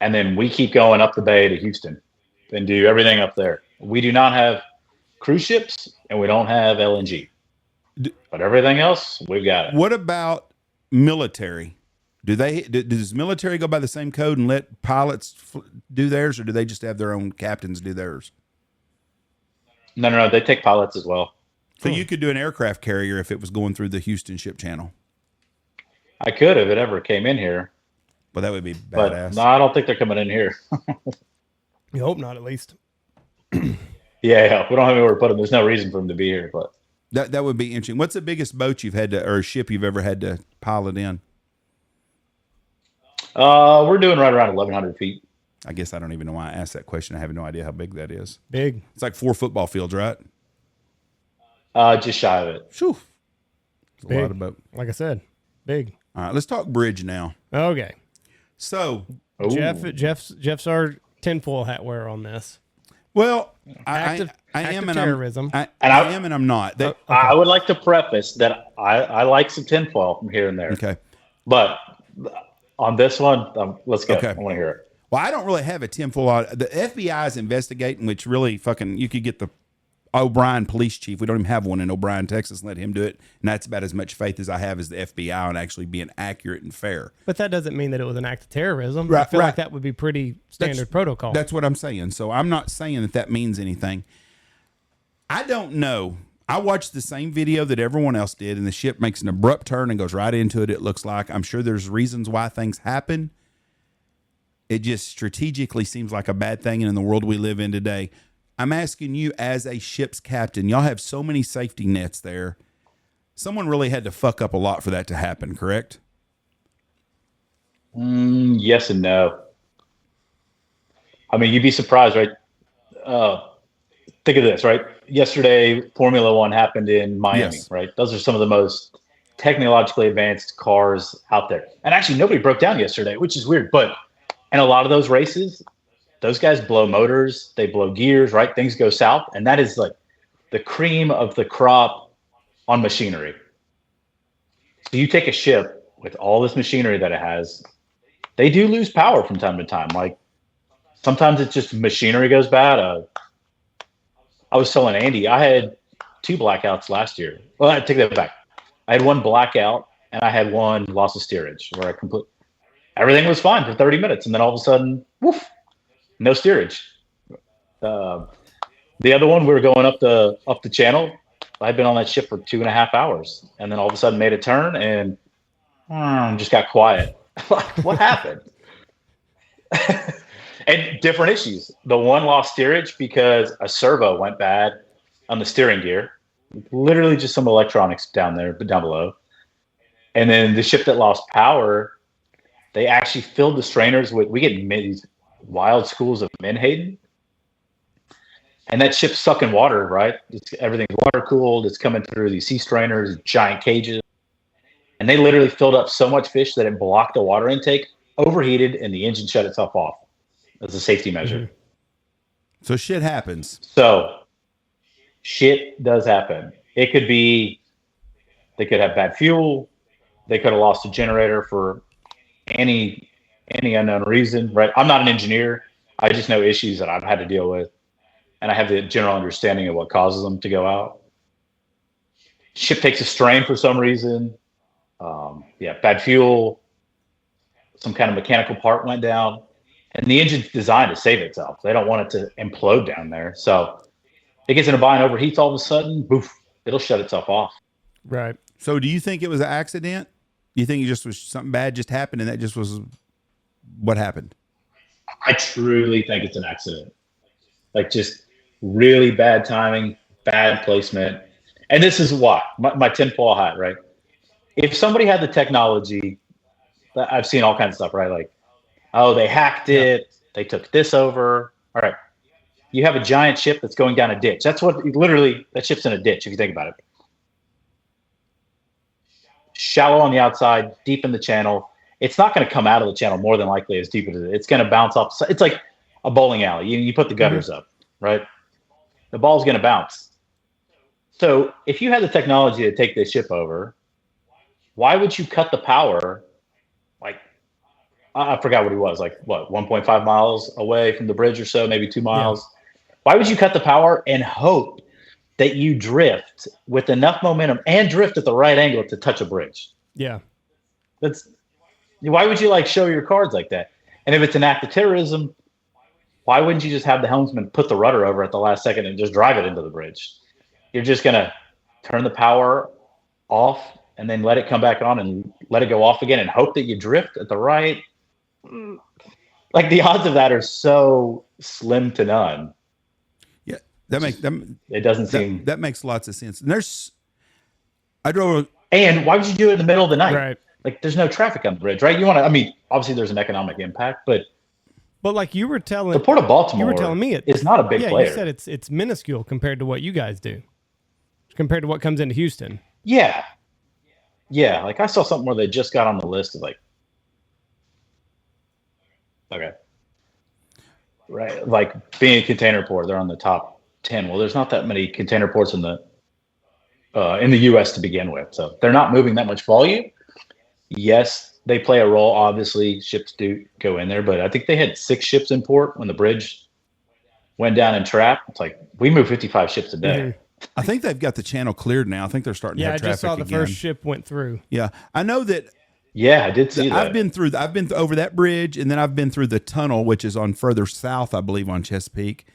And then we keep going up the bay to Houston and do everything up there. We do not have cruise ships, and we don't have LNG. But everything else, we've got it. What about military? Does military go by the same code and let pilots do theirs, or do they just have their own captains do theirs? No. They take pilots as well. So you could do an aircraft carrier if it was going through the Houston ship channel. I could if it ever came in here. But that would be badass. But no, I don't think they're coming in here. You hope not, at least. Yeah, we don't have anywhere to put them. There's no reason for them to be here, but That would be interesting. What's the biggest boat you've had to, or ship you've ever had to pilot in? we're doing right around 1,100 feet. I guess I don't even know why I asked that question. I have no idea how big that is. Big. It's like 4 football fields, right? Just shy of it. Phew. It's a Big. lot of boat. Like I said, big. All right, let's talk bridge now. Okay. So, Ooh. Jeff's our tinfoil hat wearer on this. well, Active I am and terrorism. I And I- am and I'm not. That, I would like to preface that I like some tinfoil from here and there. okay. But on this one, let's go. Okay. I want to hear it. Well, I don't really have a tinfoil out. The FBI is investigating, which really fucking, you could get the O'Brien police chief. We don't even have one in O'Brien, Texas, and let him do it. And that's about as much faith as I have as the FBI on actually being accurate and fair. But that doesn't mean that it was an act of terrorism. I Right, feel right. like that would be pretty standard protocol. That's what I'm saying. So I'm not saying that that means anything. I don't know. I watched the same video that everyone else did, and the ship makes an abrupt turn and goes right into it. It looks like, I'm sure there's reasons why things happen. It just strategically seems like a bad thing. And in the world we live in today, I'm asking you as a ship's captain, y'all have so many safety nets there. Someone really had to fuck up a lot for that to happen, correct? Yes and no. I mean, you'd be surprised, right? Think of this, right? Yesterday, Formula One happened in Miami, Yes. right? Those are some of the most technologically advanced cars out there. And actually, nobody broke down yesterday, which is weird. But in a lot of those races, those guys blow motors, they blow gears, right? Things go south. And that is like the cream of the crop on machinery. So you take a ship with all this machinery that it has, they do lose power from time to time. Like sometimes it's just machinery goes bad. I was telling Andy, I had 2 blackouts last year. Well, I take that back. I had 1 blackout and I had 1 loss of steerage where everything was fine for 30 minutes. And then all of a sudden, woof, no steerage. The other one, we were going up the channel. I had been on that ship for 2.5 hours, and then all of a sudden made a turn and just got quiet. Like, what happened? And different issues. The one lost steerage because a servo went bad on the steering gear. Literally just some electronics down below. And then the ship that lost power, they actually filled the strainers with. We get these wild schools of menhaden. And that ship's sucking water, right? Everything's water cooled. It's coming through these sea strainers, giant cages. And they literally filled up so much fish that it blocked the water intake, overheated, and the engine shut itself off as a safety measure. Mm-hmm. So shit happens. So shit does happen. It could be, they could have bad fuel. They could have lost a generator for any unknown reason, right? I'm not an engineer. I just know issues that I've had to deal with. And I have the general understanding of what causes them to go out. Ship takes a strain for some reason. Bad fuel. Some kind of mechanical part went down. And the engine's designed to save itself. They don't want it to implode down there. So it gets in a bind, overheats all of a sudden, boof, it'll shut itself off. Right. So do you think it was an accident? Do you think it just was something bad just happened and that just was what happened? I truly think it's an accident. Like just really bad timing, bad placement. And this is why my tinfoil hat, right? If somebody had the technology, I've seen all kinds of stuff, right? Like, oh, they hacked it. They took this over. All right. You have a giant ship that's going down a ditch. That's what literally, that ship's in a ditch, if you think about it. Shallow on the outside, deep in the channel. It's not going to come out of the channel more than likely as deep as it is. It's going to bounce off. It's like a bowling alley. You put the gutters up, right? The ball's going to bounce. So if you had the technology to take this ship over, why would you cut the power? Like, I forgot what he was, like, what, 1.5 miles away from the bridge or so, maybe 2 miles. Yeah. Why would you cut the power and hope that you drift with enough momentum and drift at the right angle to touch a bridge? Yeah. Why would you like show your cards like that? And if it's an act of terrorism, why wouldn't you just have the helmsman put the rudder over at the last second and just drive it into the bridge? You're just going to turn the power off and then let it come back on and let it go off again and hope that you drift at the right. Like the odds of that are so slim to none. It doesn't seem. That makes lots of sense. And I drove. And why would you do it in the middle of the night? Right. Like, there's no traffic on the bridge, right? You want to. I mean, obviously, there's an economic impact, but like you were telling the Port of Baltimore, you were telling me it's not a big player. You said it's minuscule compared to what you guys do, compared to what comes into Houston. Yeah. Like I saw something where they just got on the list of like, okay, right, like being a container port, they're on the top 10. Well, there's not that many container ports in the U.S. to begin with, so they're not moving that much volume. Yes, they play a role. Obviously, ships do go in there, but I think they had 6 ships in port when the bridge went down in trap. It's like we move 55 ships a day. Mm-hmm. I think they've got the channel cleared now. I think they're starting to have I traffic just saw the again. first ship went through. Yeah, I know that. Yeah, I did see that. I've been over that bridge, and then I've been through the tunnel, which is on further south, I believe, on Chesapeake.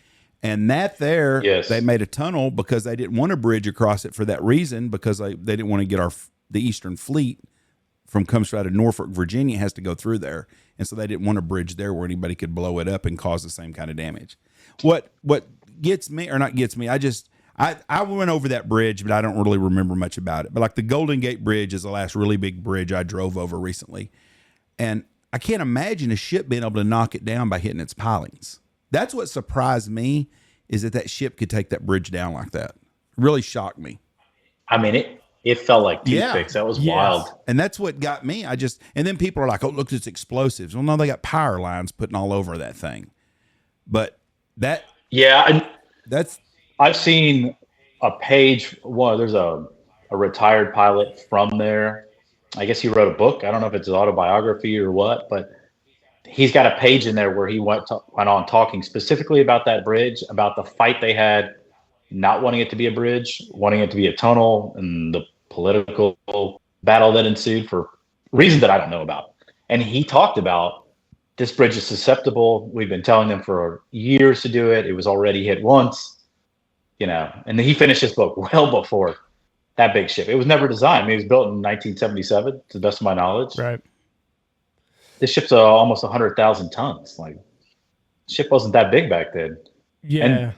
And they made a tunnel because they didn't want a bridge across it for that reason, because they didn't want to get the Eastern Fleet comes out of Norfolk, Virginia, has to go through there. And so they didn't want a bridge there where anybody could blow it up and cause the same kind of damage. What gets me, or not gets me, I went over that bridge, but I don't really remember much about it. But like the Golden Gate Bridge is the last really big bridge I drove over recently. And I can't imagine a ship being able to knock it down by hitting its pilings. That's what surprised me, is that ship could take that bridge down like that. It really shocked me. I mean, it felt like toothpicks. That was wild. And that's what got me. And then people are like, oh, look, it's explosives. Well, no, they got power lines putting all over that thing. But that. Yeah. That's. I've seen a page. Well, there's a retired pilot from there. I guess he wrote a book. I don't know if it's an autobiography or what, but he's got a page in there where he went on talking specifically about that bridge, about the fight they had, not wanting it to be a bridge, wanting it to be a tunnel, and the political battle that ensued for reasons that I don't know about. And he talked about this bridge is susceptible. We've been telling them for years to do it. It was already hit once. And then he finished his book well before that big ship. It was never designed. I mean, it was built in 1977, to the best of my knowledge. Right. This ship's almost 100,000 tons. Like, ship wasn't that big back then. Yeah. And,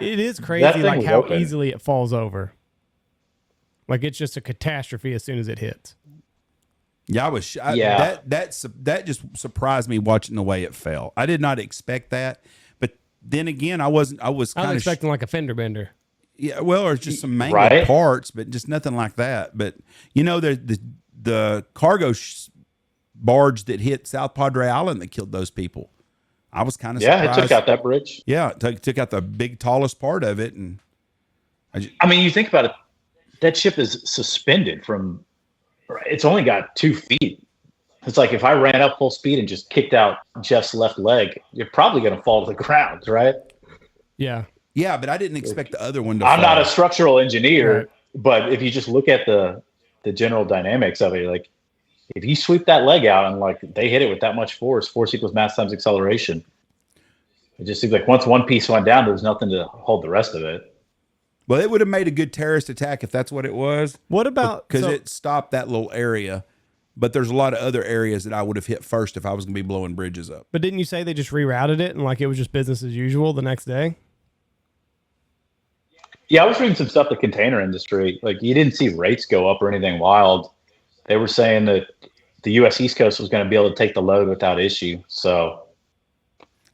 it is crazy, like how easily it falls over. Like it's just a catastrophe as soon as it hits. Yeah, that just surprised me watching the way it fell. I did not expect that. Then again, I was expecting like a fender bender. Yeah, well, or just some mangled parts, but just nothing like that. But the cargo barge that hit South Padre Island that killed those people, I was kind of surprised. Yeah, it took out that bridge. Yeah, it took out the big tallest part of it, and I mean, you think about it. That ship is suspended from. It's only got 2 feet. It's like if I ran up full speed and just kicked out Jeff's left leg, you're probably going to fall to the ground, right? Yeah. Yeah, but I didn't expect the other one to I'm fall. not a structural engineer, but if you just look at the general dynamics of it, like if you sweep that leg out and like they hit it with that much force equals mass times acceleration. It just seems like once one piece went down, there was nothing to hold the rest of it. Well, it would have made a good terrorist attack if that's what it was. What about... Because it stopped that little area. But there's a lot of other areas that I would have hit first if I was going to be blowing bridges up. But didn't you say they just rerouted it and like it was just business as usual the next day? Yeah, I was reading some stuff the container industry. Like you didn't see rates go up or anything wild. They were saying that the U.S. East Coast was going to be able to take the load without issue. So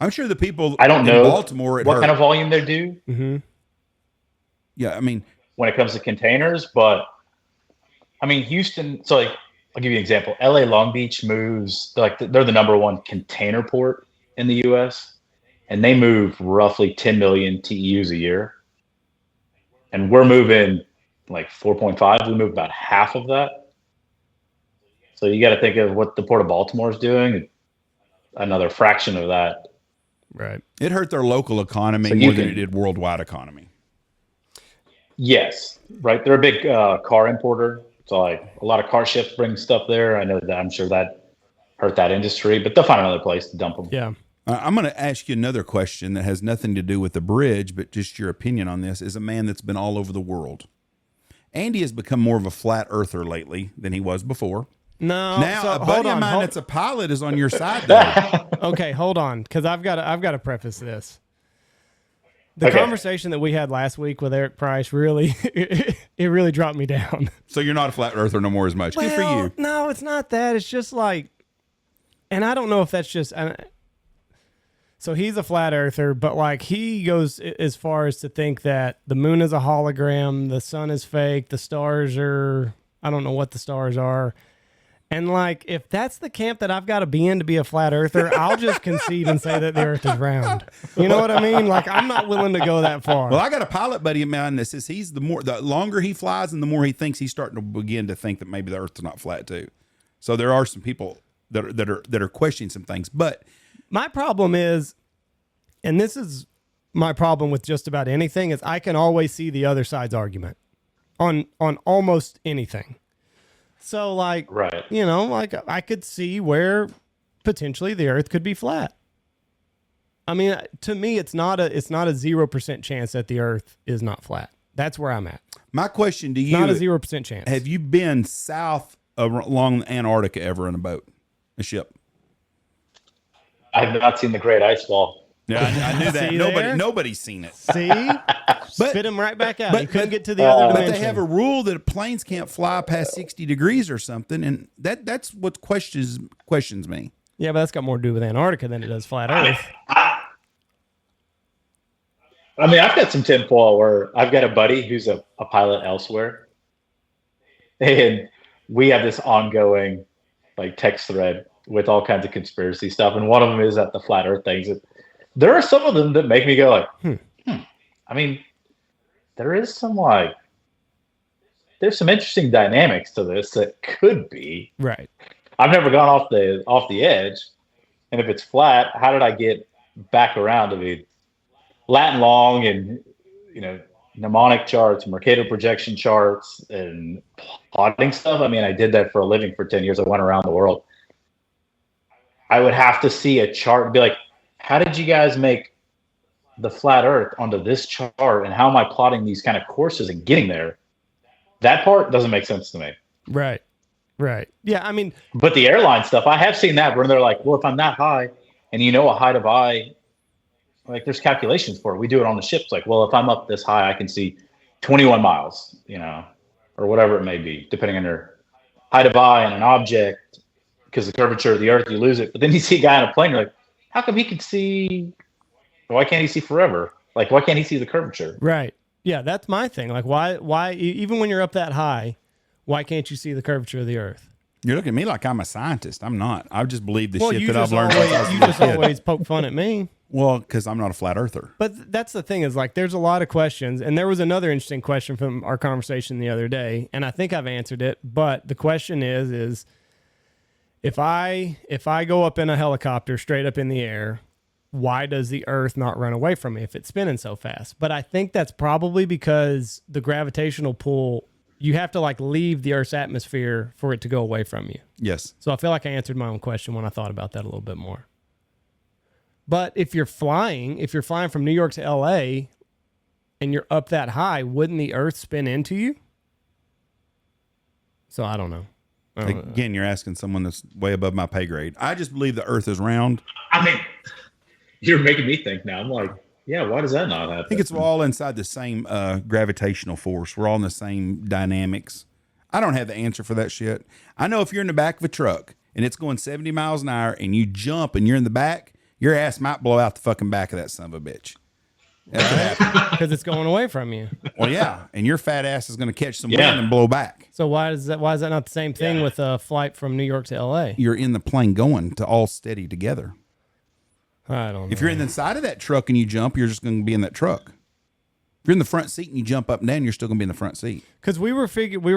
I'm sure the people I don't know Baltimore what kind of volume they do. Mm-hmm. Yeah, I mean, when it comes to containers, but I mean Houston. So like, I'll give you an example. LA Long Beach moves, they're the number 1 container port in the U.S., and they move roughly 10 million TEUs a year. And we're moving like 4.5. We move about half of that. So you got to think of what the Port of Baltimore is doing, another fraction of that. Right. It hurt their local economy more than it did worldwide economy. Yes, right. They're a big car importer. So like a lot of car ships bring stuff there. I know that I'm sure that hurt that industry, but they'll find another place to dump them. Yeah. I'm going to ask you another question that has nothing to do with the bridge, but just your opinion on this as a man that's been all over the world. Andy has become more of a flat earther lately than he was before. No. Now, a buddy of mine that's a pilot is on your side, though. Okay, hold on, because I've got to preface this. The conversation that we had last week with Eric Price really, it really dropped me down. So you're not a flat earther no more as much. Good for you. No, it's not that. It's just like, and I don't know if that's just. So he's a flat earther, but like he goes as far as to think that the moon is a hologram, the sun is fake, the stars are. I don't know what the stars are. And like, if that's the camp that I've got to be in to be a flat earther, I'll just concede and say that the earth is round. You know what I mean? Like, I'm not willing to go that far. Well, I got a pilot buddy of mine that says the longer he flies and the more he thinks, he's starting to begin to think that maybe the earth's not flat too. So there are some people that are questioning some things. But my problem is, and this is my problem with just about anything, is I can always see the other side's argument on almost anything. So like, right. You know, like I could see where potentially the earth could be flat. I mean, to me, it's not a 0% chance that the earth is not flat. That's where I'm at. My question to you, not a 0% chance. Have you been south along Antarctica ever in a boat, a ship? I've not seen the Great Ice Wall. Yeah, I knew that. Nobody's seen it. See? Spit him right back out. He couldn't get to the other dimension. But they have a rule that planes can't fly past 60 degrees or something, and that's what questions me. Yeah, but that's got more to do with Antarctica than it does flat Earth. I mean, I've got some tinfoil where I've got a buddy who's a pilot elsewhere, and we have this ongoing like text thread with all kinds of conspiracy stuff, and one of them is at the flat Earth things. There are some of them that make me go like, I mean, there's some interesting dynamics to this that could be right. I've never gone off the edge, and if it's flat, how did I get back around to be Latin long and mnemonic charts, Mercator projection charts, and plotting stuff? I mean, I did that for a living for 10 years. I went around the world. I would have to see a chart and be like, how did you guys make the flat Earth onto this chart, and how am I plotting these kind of courses and getting there? That part doesn't make sense to me. Right. Yeah, I mean, but the airline stuff, I have seen that where they're like, well, if I'm that high, and a height of eye, like there's calculations for it. We do it on the ships. Like, well, if I'm up this high, I can see 21 miles, or whatever it may be, depending on their height of eye and an object, because the curvature of the Earth, you lose it. But then you see a guy on a plane, you're like, how come he can see? Why can't he see forever? Like, why can't he see the curvature? Right. Yeah, that's my thing. Like, why, even when you're up that high, why can't you see the curvature of the Earth? You're looking at me like I'm a scientist. I'm not. I just believe the shit that I've learned. You just always poke fun at me. Well, because I'm not a flat earther. But that's the thing is, like, there's a lot of questions. And there was another interesting question from our conversation the other day, and I think I've answered it. But the question is if I go up in a helicopter straight up in the air, why does the Earth not run away from me if it's spinning so fast? But I think that's probably because the gravitational pull, you have to like leave the Earth's atmosphere for it to go away from you. Yes. So I feel like I answered my own question when I thought about that a little bit more. But if you're flying from New York to LA and you're up that high, wouldn't the Earth spin into you? So I don't know. Again, you're asking someone that's way above my pay grade. I just believe the Earth is round. I mean, you're making me think now. I'm like, yeah, why does that not happen? I think it's all inside the same gravitational force. We're all in the same dynamics. I don't have the answer for that shit. I know if you're in the back of a truck and it's going 70 miles an hour and you jump and you're in the back, your ass might blow out the fucking back of that son of a bitch. That's what happens. Because it's going away from you. Well, yeah, and your fat ass is going to catch some wind and blow back. So why is that not the same thing with a flight from New York to LA? You're in the plane going to all steady together. I don't know. If you're in the side of that truck and you jump, you're just going to be in that truck. If you're in the front seat and you jump up and down, you're still going to be in the front seat. Because we were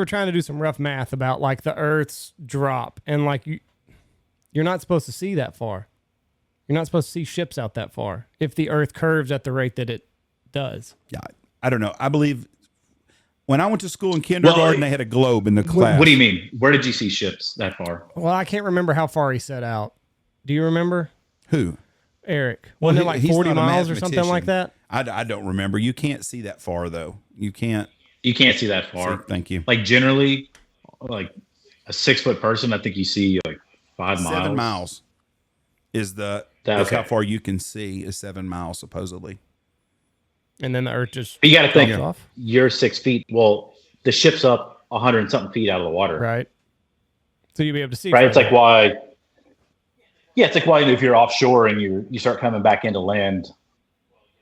trying to do some rough math about like the Earth's drop, and like you're not supposed to see that far. You're not supposed to see ships out that far if the Earth curves at the rate that it does. Yeah, I don't know. I believe when I went to school in kindergarten, they had a globe in the class. What do you mean? Where did you see ships that far? Well, I can't remember how far he set out. Do you remember? Who? Eric. Wasn't it like 40 miles or something like that? I don't remember. You can't see that far, though. You can't see that far. So, thank you. Like generally, like a 6-foot person, I think you see like 5 miles. 7 miles is how far you can see is 7 miles, supposedly. And then the Earth just But you got to think, drops off. you're 6 feet. Well, the ship's up 100 and something feet out of the water. Right. So you'll be able to see. Right. It's further. like why. Yeah, it's like why if you're offshore and you start coming back into land,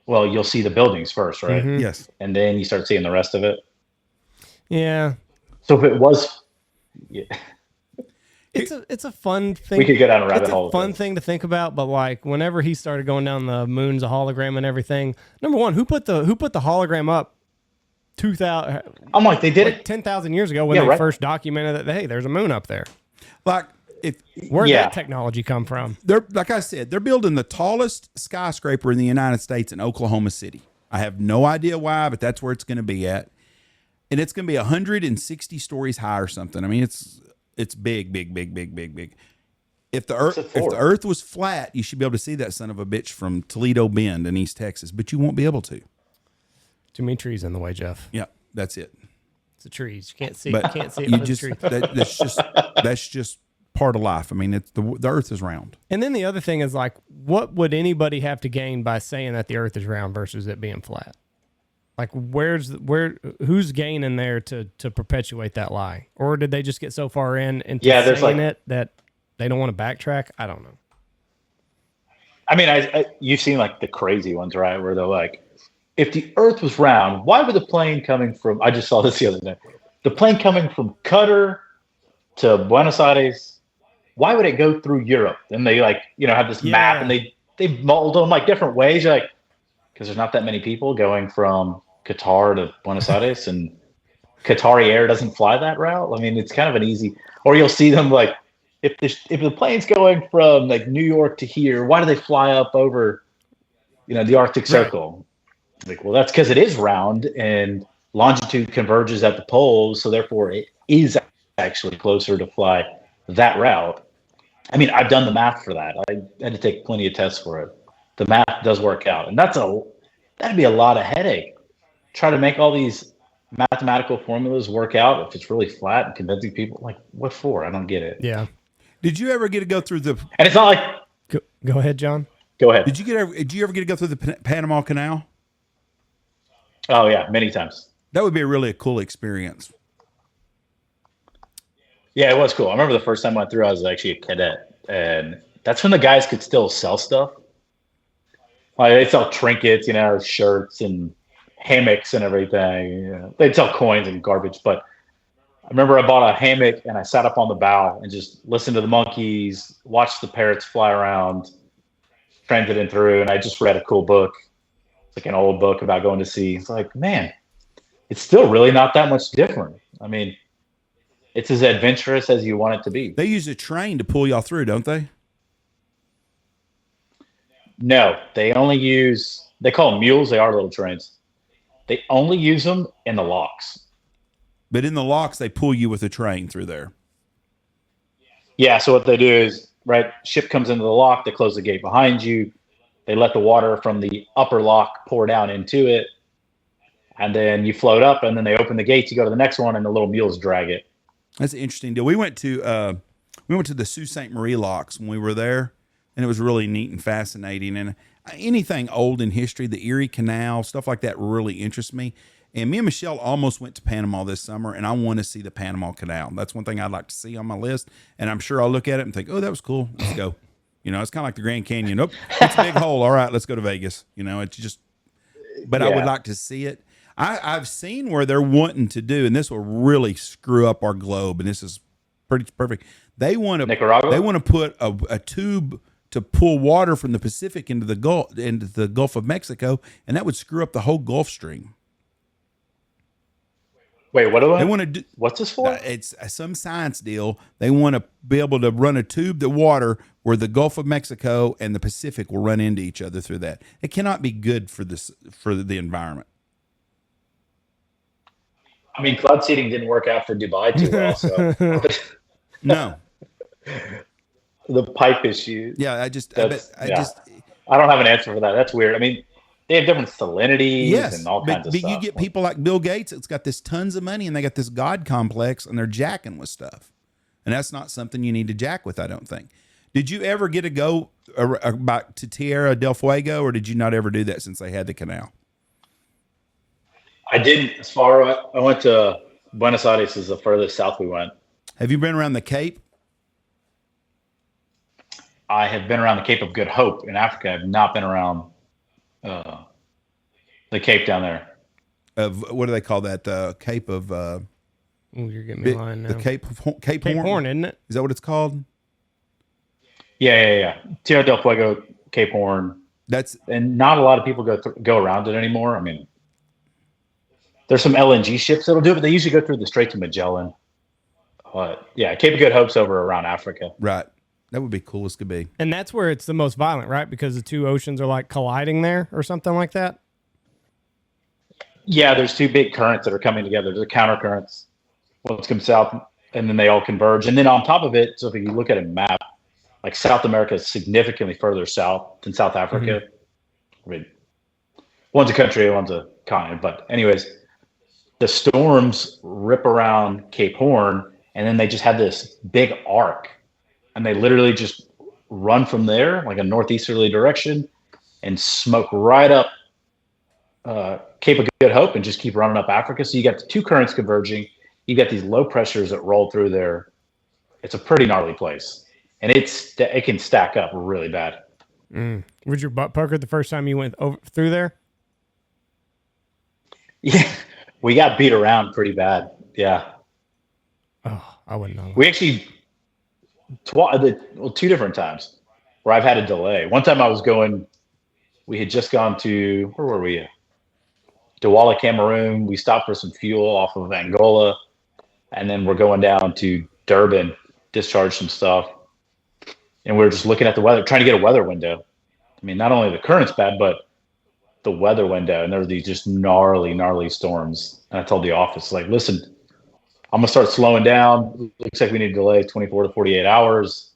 well, you'll see the buildings first, right? Mhm. Yes. And then you start seeing the rest of it. Yeah. So if it was, yeah, It's a fun thing. we could go down a rabbit It's hole. a with fun this. thing to think about, but like whenever he started going down the moon's a hologram and everything, number one, who put the hologram up 2,000 I'm like, they did like it. 10,000 years ago when Yeah, they right. first documented that hey, there's a moon up there. Like if Where'd Yeah. that technology come from? they're like I said, they're building the tallest skyscraper in the United States in Oklahoma City. I have no idea why, but that's where it's going to be at, and it's going to be 160 stories high or something. I mean, it's big, big, big, big, big, big. If the Earth was flat, you should be able to see that son of a bitch from Toledo Bend in East Texas, but you won't be able to. Too many trees in the way, Jeff. Yeah, that's it. It's the trees. You can't see. But You can't see it you for the just trees. that's just part of life. I mean, it's the Earth is round. And then the other thing is like, what would anybody have to gain by saying that the Earth is round versus it being flat? Like, who's gaining there to perpetuate that lie? Or did they just get so far into there's saying like, it that they don't want to backtrack? I don't know. I mean, you've seen like the crazy ones, right? Where they're like, if the Earth was round, why would the plane coming from? I just saw this the other day. The plane coming from Qatar to Buenos Aires, why would it go through Europe? And they like, have this map, and they mold them like different ways. You're like, because there's not that many people going from Qatar to Buenos Aires, and Qatari Air doesn't fly that route. I mean, it's kind of an easy. Or you'll see them like, if the plane's going from like New York to here, why do they fly up over, the Arctic Circle? Like, well, that's because it is round and longitude converges at the poles, so therefore it is actually closer to fly that route. I mean, I've done the math for that. I had to take plenty of tests for it. The math does work out, and that'd be a lot of headache. Try to make all these mathematical formulas work out if it's really flat and convincing people. Like, what for? I don't get it. Yeah. Did you ever get to go through the? And it's not like. Go ahead, John. Go ahead. Did you ever get to go through the Panama Canal? Oh yeah, many times. That would be really a cool experience. Yeah, it was cool. I remember the first time I went through, I was actually a cadet, and that's when the guys could still sell stuff. Like they sell trinkets, shirts and hammocks and everything. They'd sell coins and garbage. But I remember I bought a hammock and I sat up on the bow and just listened to the monkeys, watched the parrots fly around, transited through, and I just read a cool book. It's like an old book about going to sea. It's like, man, it's still really not that much different. I mean, it's as adventurous as you want it to be. They use a train to pull y'all through, don't they? No, they call them mules. They are little trains. They only use them in the locks. But in the locks, they pull you with a train through there. Yeah, so what they do is, right, ship comes into the lock, they close the gate behind you, they let the water from the upper lock pour down into it, and then you float up, and then they open the gates, you go to the next one, and the little mules drag it. That's an interesting deal. We went to the Sault Ste. Marie locks when we were there, and it was really neat and fascinating. And anything old in history, the Erie Canal, stuff like that really interests me. And me and Michelle almost went to Panama this summer, and I want to see the Panama Canal. That's one thing I'd like to see on my list. And I'm sure I'll look at it and think, oh, that was cool. Let's go. It's kind of like the Grand Canyon. Nope, it's a big hole. All right, let's go to Vegas. It's just, but I would like to see it. I've seen where they're wanting to do, and this will really screw up our globe, and this is pretty perfect. They want to Nicaragua? They want to put a tube to pull water from the Pacific into the Gulf of Mexico, and that would screw up the whole Gulf Stream. Wait, what do they want to do? What's this for? It's some science deal. They want to be able to run a tube to water where the Gulf of Mexico and the Pacific will run into each other through that. It cannot be good for the environment. I mean, cloud seeding didn't work out for Dubai too well. So No. The pipe issue. Yeah, I don't have an answer for that. That's weird. I mean, they have different salinities and all kinds of stuff. But you get people like Bill Gates that's got this tons of money and they got this God complex and they're jacking with stuff. And that's not something you need to jack with, I don't think. Did you ever get to go back to Tierra del Fuego, or did you not ever do that since they had the canal? I didn't. As far I went to Buenos Aires is the furthest south we went. Have you been around the Cape? I have been around the Cape of Good Hope in Africa. I've not been around the Cape down there. Of what do they call that? The Cape of Ooh, you're getting me lying now. the Cape Horn, isn't it? Is that what it's called? Yeah. Tierra del Fuego, Cape Horn. And not a lot of people go around it anymore. I mean, there's some LNG ships that'll do it, but they usually go through the Strait of Magellan. But yeah, Cape of Good Hope's over around Africa. Right. That would be cool as could be. And that's where it's the most violent, right? Because the two oceans are like colliding there or something like that. Yeah, there's two big currents that are coming together. There's counter currents. One comes south, and then they all converge. And then on top of it, so if you look at a map, like South America is significantly further south than South Africa. I mean, one's a country, one's a continent. But anyways, the storms rip around Cape Horn, and then they just have this big arc. And they literally just run from there, like a northeasterly direction, and smoke right up Cape of Good Hope and just keep running up Africa. So you got the two currents converging. You got these low pressures that roll through there. It's a pretty gnarly place, and it can stack up really bad. Was your butt puckered the first time you went through there? Yeah, we got beat around pretty bad. Yeah. Oh, I wouldn't know. We actually two different times where I've had a delay. One time we had just gone to, where were we? Douala, Cameroon. We stopped for some fuel off of Angola, and then we're going down to Durban, discharge some stuff. And we're just looking at the weather, trying to get a weather window. I mean, not only the current's bad, but the weather window. And there were these just gnarly storms. And I told the office, like, listen, I'm going to start slowing down. Looks like we need to delay 24 to 48 hours.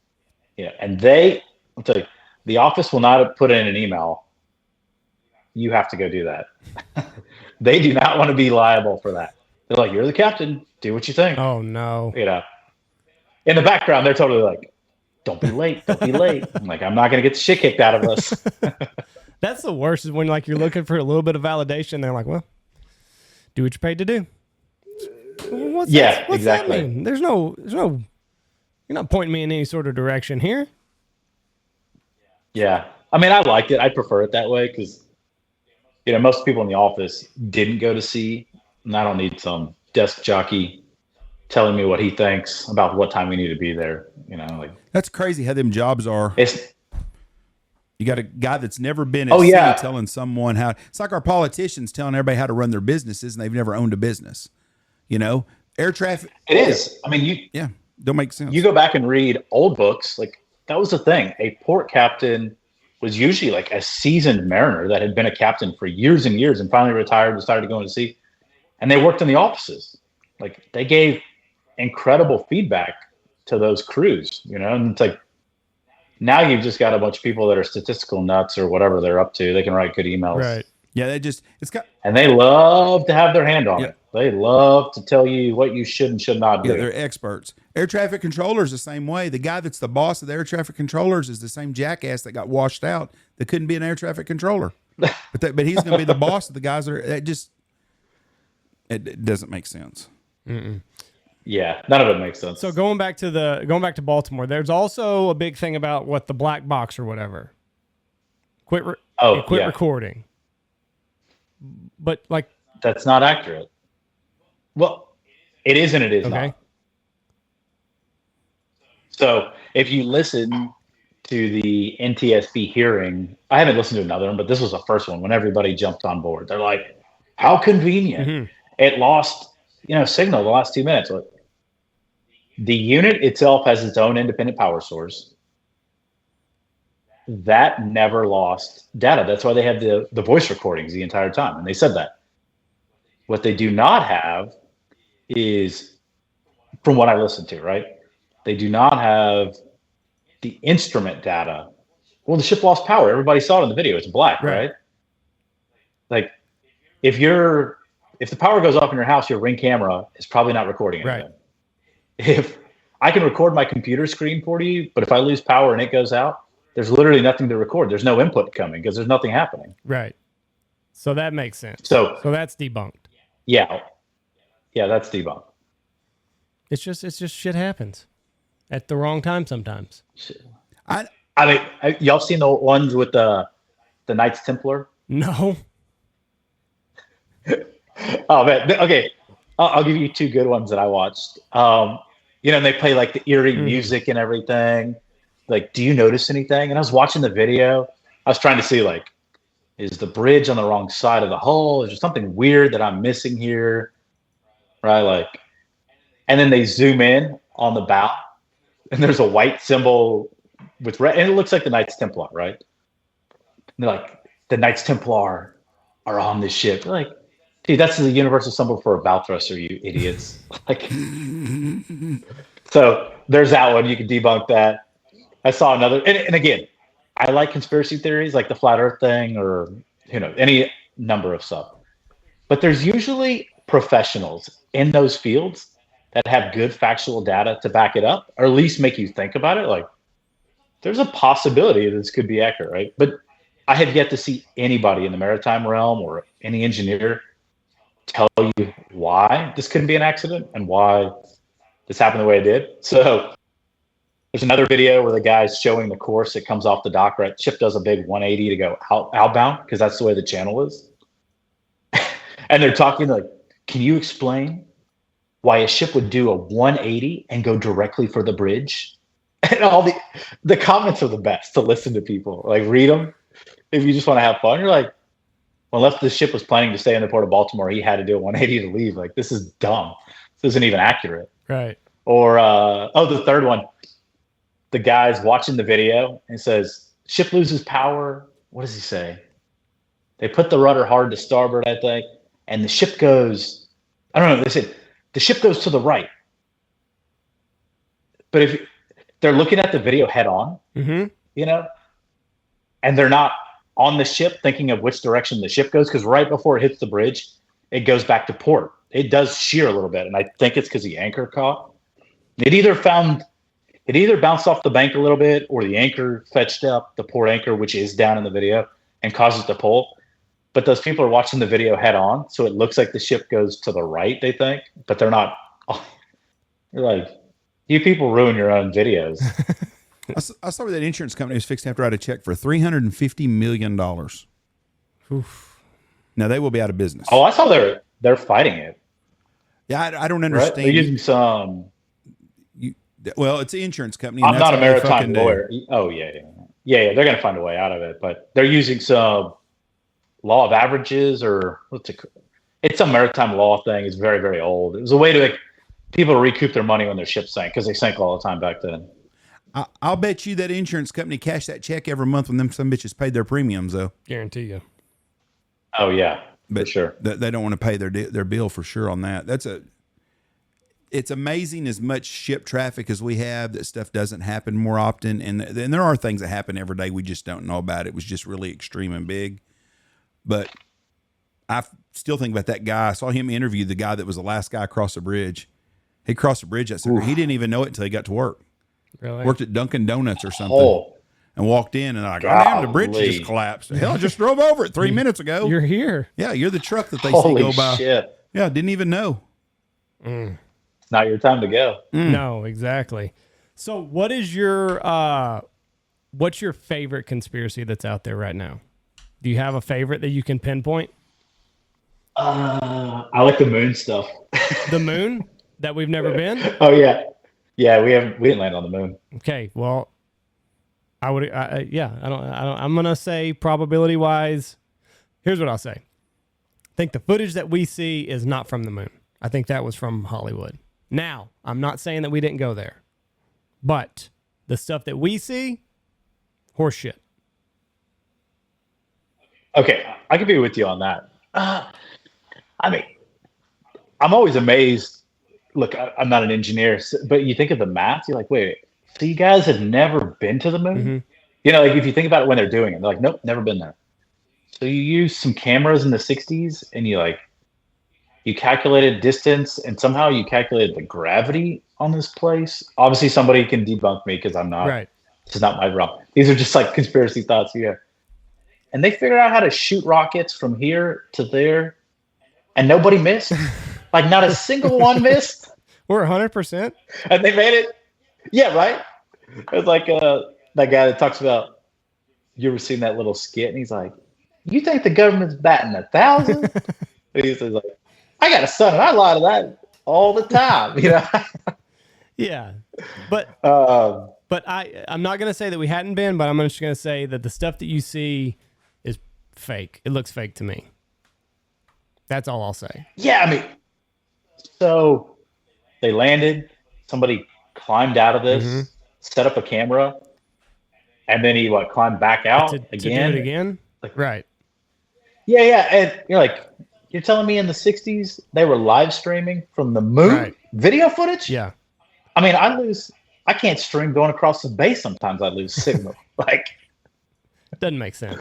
Yeah. And I'll tell you, the office will not put in an email. You have to go do that. They do not want to be liable for that. They're like, you're the captain. Do what you think. Oh, no. You know, in the background, they're totally like, don't be late. Don't be late. I'm like, I'm not going to get the shit kicked out of us. That's the worst, is when like you're looking for a little bit of validation. They're like, well, do what you're paid to do. What's exactly. that mean? There's no, you're not pointing me in any sort of direction here. Yeah. I mean, I liked it. I prefer it that way because, most people in the office didn't go to sea, and I don't need some desk jockey telling me what he thinks about what time we need to be there. That's crazy how them jobs are. You got a guy that's never been at sea telling someone how. It's like our politicians telling everybody how to run their businesses, and they've never owned a business. Air traffic. It is. I mean, don't make sense. You go back and read old books. Like, that was the thing. A port captain was usually like a seasoned mariner that had been a captain for years and years and finally retired, decided to go into sea. And they worked in the offices. Like, they gave incredible feedback to those crews, and it's like, now you've just got a bunch of people that are statistical nuts or whatever they're up to. They can write good emails. Right. Yeah, and they love to have their hand on it. They love to tell you what you should and should not do. Yeah, they're experts. Air traffic controllers the same way. The guy that's the boss of the air traffic controllers is the same jackass that got washed out that couldn't be an air traffic controller. But he's going to be the boss of the guys it doesn't make sense. Yeah, none of it makes sense. So going back to Baltimore, there's also a big thing about what the black box or whatever. Quit recording. But like, that's not accurate. Well, it is and it is not. So if you listen to the NTSB hearing, I haven't listened to another one, but this was the first one when everybody jumped on board. They're like, how convenient. Mm-hmm. It lost, signal the last 2 minutes. The unit itself has its own independent power source. That never lost data. That's why they had the voice recordings the entire time. And they said that. What they do not have is, from what I listened to, right? They do not have the instrument data. Well, the ship lost power. Everybody saw it in the video. It's black, right? Like, if the power goes off in your house, your Ring camera is probably not recording anything. Right. If I can record my computer screen for you, but if I lose power and it goes out, there's literally nothing to record. There's no input coming because there's nothing happening. Right. So that makes sense. So that's debunked. Yeah, yeah, that's debunked. It's just shit happens at the wrong time sometimes. I I mean, y'all seen the ones with the Knights Templar? No. Oh man, okay. I'll give you two good ones that I watched. And they play like the eerie music and everything. Like, do you notice anything? And I was watching the video. I was trying to see like, is the bridge on the wrong side of the hull? Is there something weird that I'm missing here? Right, like, and then they zoom in on the bow, and there's a white symbol with red, and it looks like the Knights Templar, right? And they're like, the Knights Templar are on this ship. They're like, dude, that's the universal symbol for a bow thruster, you idiots. Like, so there's that one. You can debunk that. I saw another, and again, I like conspiracy theories, like the flat Earth thing, or any number of stuff. But there's usually professionals in those fields that have good factual data to back it up, or at least make you think about it. Like, there's a possibility this could be accurate, right? But I have yet to see anybody in the maritime realm or any engineer tell you why this couldn't be an accident and why this happened the way it did. So there's another video where the guy's showing the course. It comes off the dock, right? Ship does a big 180 to go outbound because that's the way the channel is. And they're talking like, can you explain why a ship would do a 180 and go directly for the bridge? And all the comments are the best to listen to people. Like, read them if you just want to have fun. You're like, well, unless the ship was planning to stay in the port of Baltimore, he had to do a 180 to leave. Like, this is dumb. This isn't even accurate. Right. Or, the third one, the guy's watching the video and says, ship loses power. What does he say? They put the rudder hard to starboard, I think, and the ship goes, I don't know, they said, the ship goes to the right. But if they're looking at the video head on, and they're not on the ship thinking of which direction the ship goes, because right before it hits the bridge, it goes back to port. It does shear a little bit, and I think it's because the anchor caught. It either bounced off the bank a little bit, or the anchor fetched up the port anchor, which is down in the video, and causes it to pull. But those people are watching the video head on, so it looks like the ship goes to the right, they think, but they're not. You're like, you people ruin your own videos. I saw that insurance company was fixing to have to write a check for $350 million. Oof. Now they will be out of business. Oh, I saw they're fighting it. Yeah, I don't understand. Right? They're using some. Well, it's an insurance company. I'm not a maritime lawyer. Oh yeah. They're going to find a way out of it, but they're using some law of averages, or it's some maritime law thing. It's very, very old. It was a way to people to recoup their money when their ships sank, because they sank all the time back then. I'll bet you that insurance company cashed that check every month when some bitches paid their premiums, though. Guarantee you. Oh yeah, but for sure. They don't want to pay their bill for sure on that. It's amazing as much ship traffic as we have that stuff doesn't happen more often, and there are things that happen every day we just don't know about. It was just really extreme and big. But I still think about that guy. I saw him interview the guy that was the last guy across the bridge. He crossed the bridge. He didn't even know it until he got to work. Really? Worked at Dunkin' Donuts or something. And walked in and like, oh, damn, the bridge just collapsed. Hell, I just drove over it 3 minutes ago. You're here. Yeah, you're the truck that they Holy see go by. Shit. Yeah, didn't even know. It's not your time to go. No, exactly. So what is what's your favorite conspiracy that's out there right now? Do you have a favorite that you can pinpoint? I like the moon stuff. The moon that we've never been? Oh yeah. Yeah, we didn't land on the moon. Okay, well, I'm gonna say probability wise. Here's what I'll say. I think the footage that we see is not from the moon. I think that was from Hollywood. Now, I'm not saying that we didn't go there, but the stuff that we see, horse shit. Okay, I could be with you on that. I mean, I'm always amazed. Look, I'm not an engineer, but you think of the math, you're like, wait, so you guys have never been to the moon? Mm-hmm. Like if you think about it when they're doing it, they're like, nope, never been there. So you use some cameras in the 60s and you calculated distance and somehow you calculated the gravity on this place. Obviously somebody can debunk me because I'm not, right. This is not my realm. These are just like conspiracy thoughts here. And they figured out how to shoot rockets from here to there. and nobody missed. Like not a single one missed, We're 100%. and they made it. Yeah, right. It's like that guy that talks about. You ever seen that little skit? And he's like, "You think the government's batting 1,000?" He's like, "I got a son, and I lie to that all the time." You know. Yeah. But I'm not going to say that we hadn't been, but I'm just going to say that the stuff that you see is fake. It looks fake to me. That's all I'll say. Yeah, I mean, so they landed. Somebody climbed out of this, set up a camera, and then he climbed back out To again. do it again? Right. Yeah. And you're telling me in the 60s they were live streaming from the moon video footage? Yeah. I mean, I can't stream going across the bay sometimes. I lose signal. Doesn't make sense.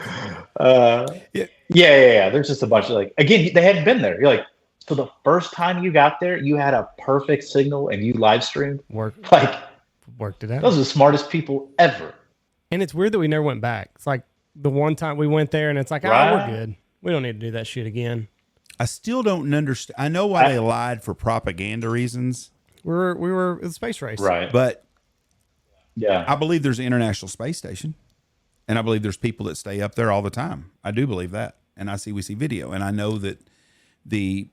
Yeah. There's just a bunch of again, they hadn't been there. You're like, so the first time you got there, you had a perfect signal and you live streamed. Worked it out. Those are the smartest people ever. And it's weird that we never went back. It's like the one time we went there and it's like, we're good. We don't need to do that shit again. I still don't understand. I know why they lied for propaganda reasons. We were in the space race. Right. But yeah, I believe there's an international space station, and I believe there's people that stay up there all the time. I do believe that, and we see video, and I know that the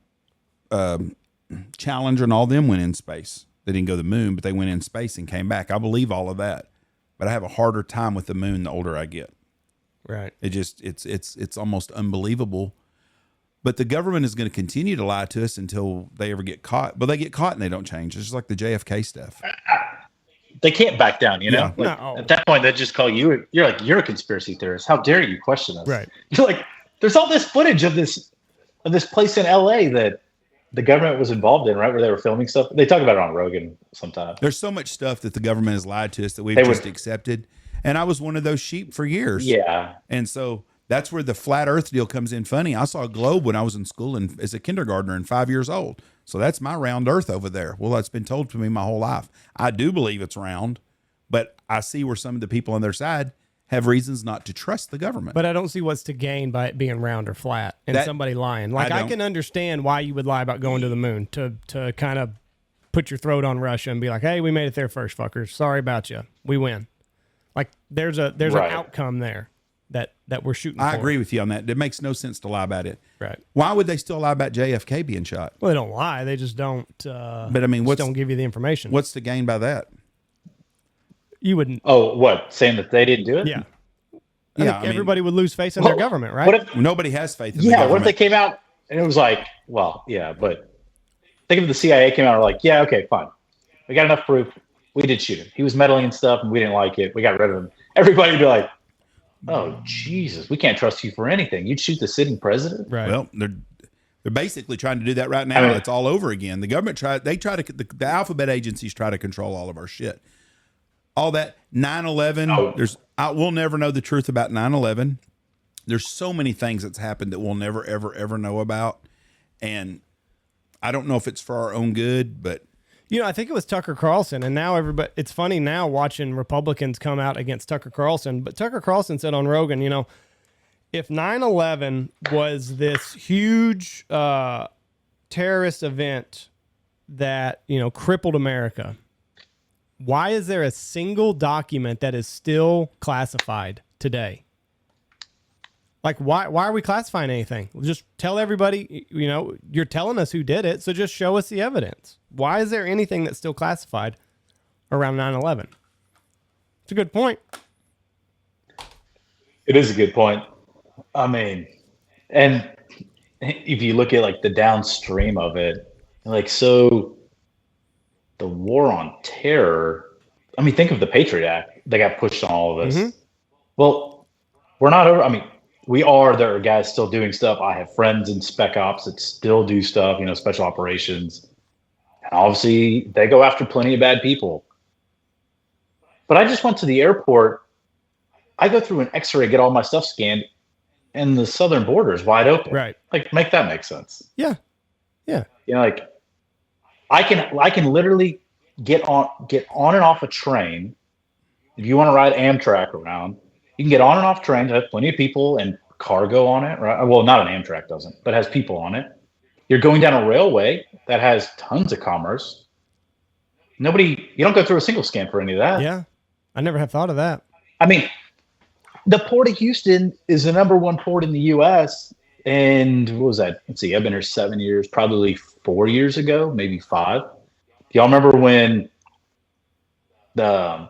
Challenger and all them went in space. They didn't go to the moon, but they went in space and came back. I believe all of that, but I have a harder time with the moon the older I get. Right. It's almost unbelievable. But the government is going to continue to lie to us until they ever get caught. But they get caught and they don't change. It's just like the JFK stuff. They can't back down, you know? Yeah. No. At that point, they just call you. You're a conspiracy theorist. How dare you question us? Right. You're like, there's all this footage of this place in LA that the government was involved in, right? Where they were filming stuff. They talk about it on Rogan sometimes. There's so much stuff that the government has lied to us that we've just accepted. And I was one of those sheep for years. Yeah. And so that's where the flat earth deal comes in funny. I saw a globe when I was in school and as a kindergartner and 5 years old. So that's my round earth over there. Well, that's been told to me my whole life. I do believe it's round, but I see where some of the people on their side have reasons not to trust the government. But I don't see what's to gain by it being round or flat and somebody lying. I can understand why you would lie about going to the moon to kind of put your throat on Russia and be like, hey, we made it there first, fuckers. Sorry about you. We win. Like there's an outcome there that we're shooting for. I agree with you on that. It makes no sense to lie about it. Right. Why would they still lie about JFK being shot? Well, they don't lie. They just don't. But I mean, don't give you the information. What's the gain by that? You wouldn't. Oh, what? Saying that they didn't do it? Yeah. I think everybody would lose faith in their government, right? What if, nobody has faith in the government. What if they came out and it was like, well, yeah, but think if the CIA came out and were like, yeah, okay, fine. We got enough proof. We did shoot him. He was meddling and stuff, and we didn't like it. We got rid of him. Everybody would be like, oh, Jesus, we can't trust you for anything. You'd shoot the sitting president? Right. Well, they're basically trying to do that right now. It's all over again. The government the alphabet agencies try to control all of our shit. All that 9/11, we'll never know the truth about 9/11. There's so many things that's happened that we'll never, ever, ever know about. And I don't know if it's for our own good, but I think it was Tucker Carlson, and now everybody. It's funny now watching Republicans come out against Tucker Carlson. But Tucker Carlson said on Rogan, if 9/11 was this huge terrorist event that crippled America, why is there a single document that is still classified today? Like, why are we classifying anything? Just tell everybody, you're telling us who did it, so just show us the evidence. Why is there anything that's still classified around 9/11? It's a good point. It is a good point. I mean, and if you look at the downstream of it, so the war on terror, I mean, think of the Patriot Act that got pushed on all of us. Mm-hmm. Well, we're not over. I mean, there are guys still doing stuff. I have friends in spec ops that still do stuff, special operations. And obviously they go after plenty of bad people. But I just went to the airport. I go through an x-ray, get all my stuff scanned, and the southern border is wide open. Right. Make that make sense. Yeah. Yeah. I can literally get on and off a train. If you want to ride Amtrak around, you can get on and off trains. It has plenty of people and cargo on it, right? Well, not an Amtrak doesn't, but has people on it. You're going down a railway that has tons of commerce. You don't go through a single scan for any of that. Yeah. I never have thought of that. I mean, the Port of Houston is the number one port in the U.S. And what was that? Let's see. I've been here 7 years, probably 4 years ago, maybe 5. Y'all remember when the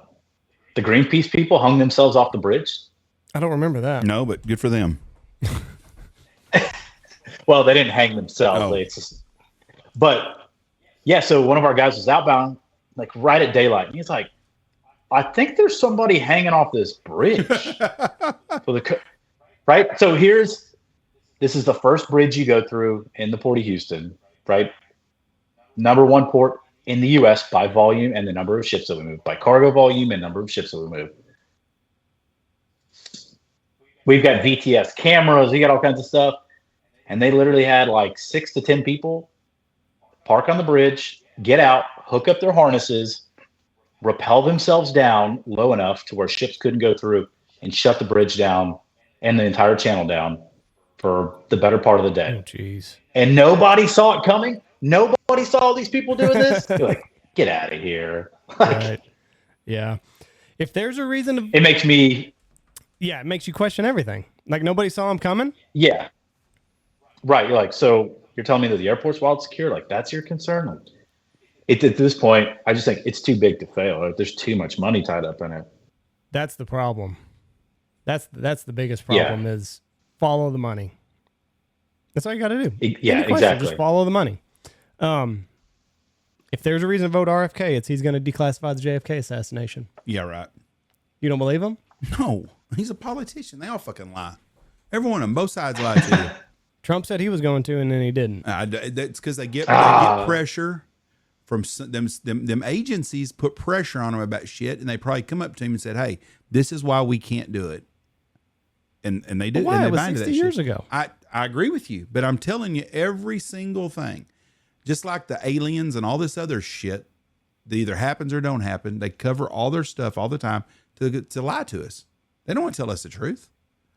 Greenpeace people hung themselves off the bridge? I don't remember that. No, but good for them. Well, they didn't hang themselves. But yeah, so one of our guys was outbound, like right at daylight. And he's like, I think there's somebody hanging off this bridge. Right? So this is the first bridge you go through in the Port of Houston, right? Number one port in the U.S. by volume and the number of ships that we move, by cargo volume and number of ships that we move. We've got VTS cameras, we got all kinds of stuff. And they literally had like 6 to 10 people park on the bridge, get out, hook up their harnesses, rappel themselves down low enough to where ships couldn't go through, and shut the bridge down and the entire channel down for the better part of the day. Oh, jeez. And nobody saw it coming. Nobody saw these people doing this. They're like, get out of here. Right. Yeah. If there's a reason to... It makes me... Yeah, it makes you question everything. Like, nobody saw them coming? Yeah. Right. You're like, so you're telling me that the airport's wild secure? Like, that's your concern? Like, at this point, I just think it's too big to fail. Like, there's too much money tied up in it. That's the problem. That's the biggest problem is follow the money. That's all you got to do. Yeah, exactly. Just follow the money. If there's a reason to vote RFK, it's he's going to declassify the JFK assassination. Yeah, right. You don't believe him? No. He's a politician. They all fucking lie. Everyone on both sides lie to you. Trump said he was going to, and then he didn't. That's because they get pressure from them agencies, put pressure on them about shit, and they probably come up to him and said, "Hey, this is why we can't do it." And they do. Why? And they it was bind to 60 that years shit. ago. I agree with you, but I'm telling you, every single thing, just like the aliens and all this other shit, that either happens or don't happen, they cover all their stuff all the time to lie to us. They don't want to tell us the truth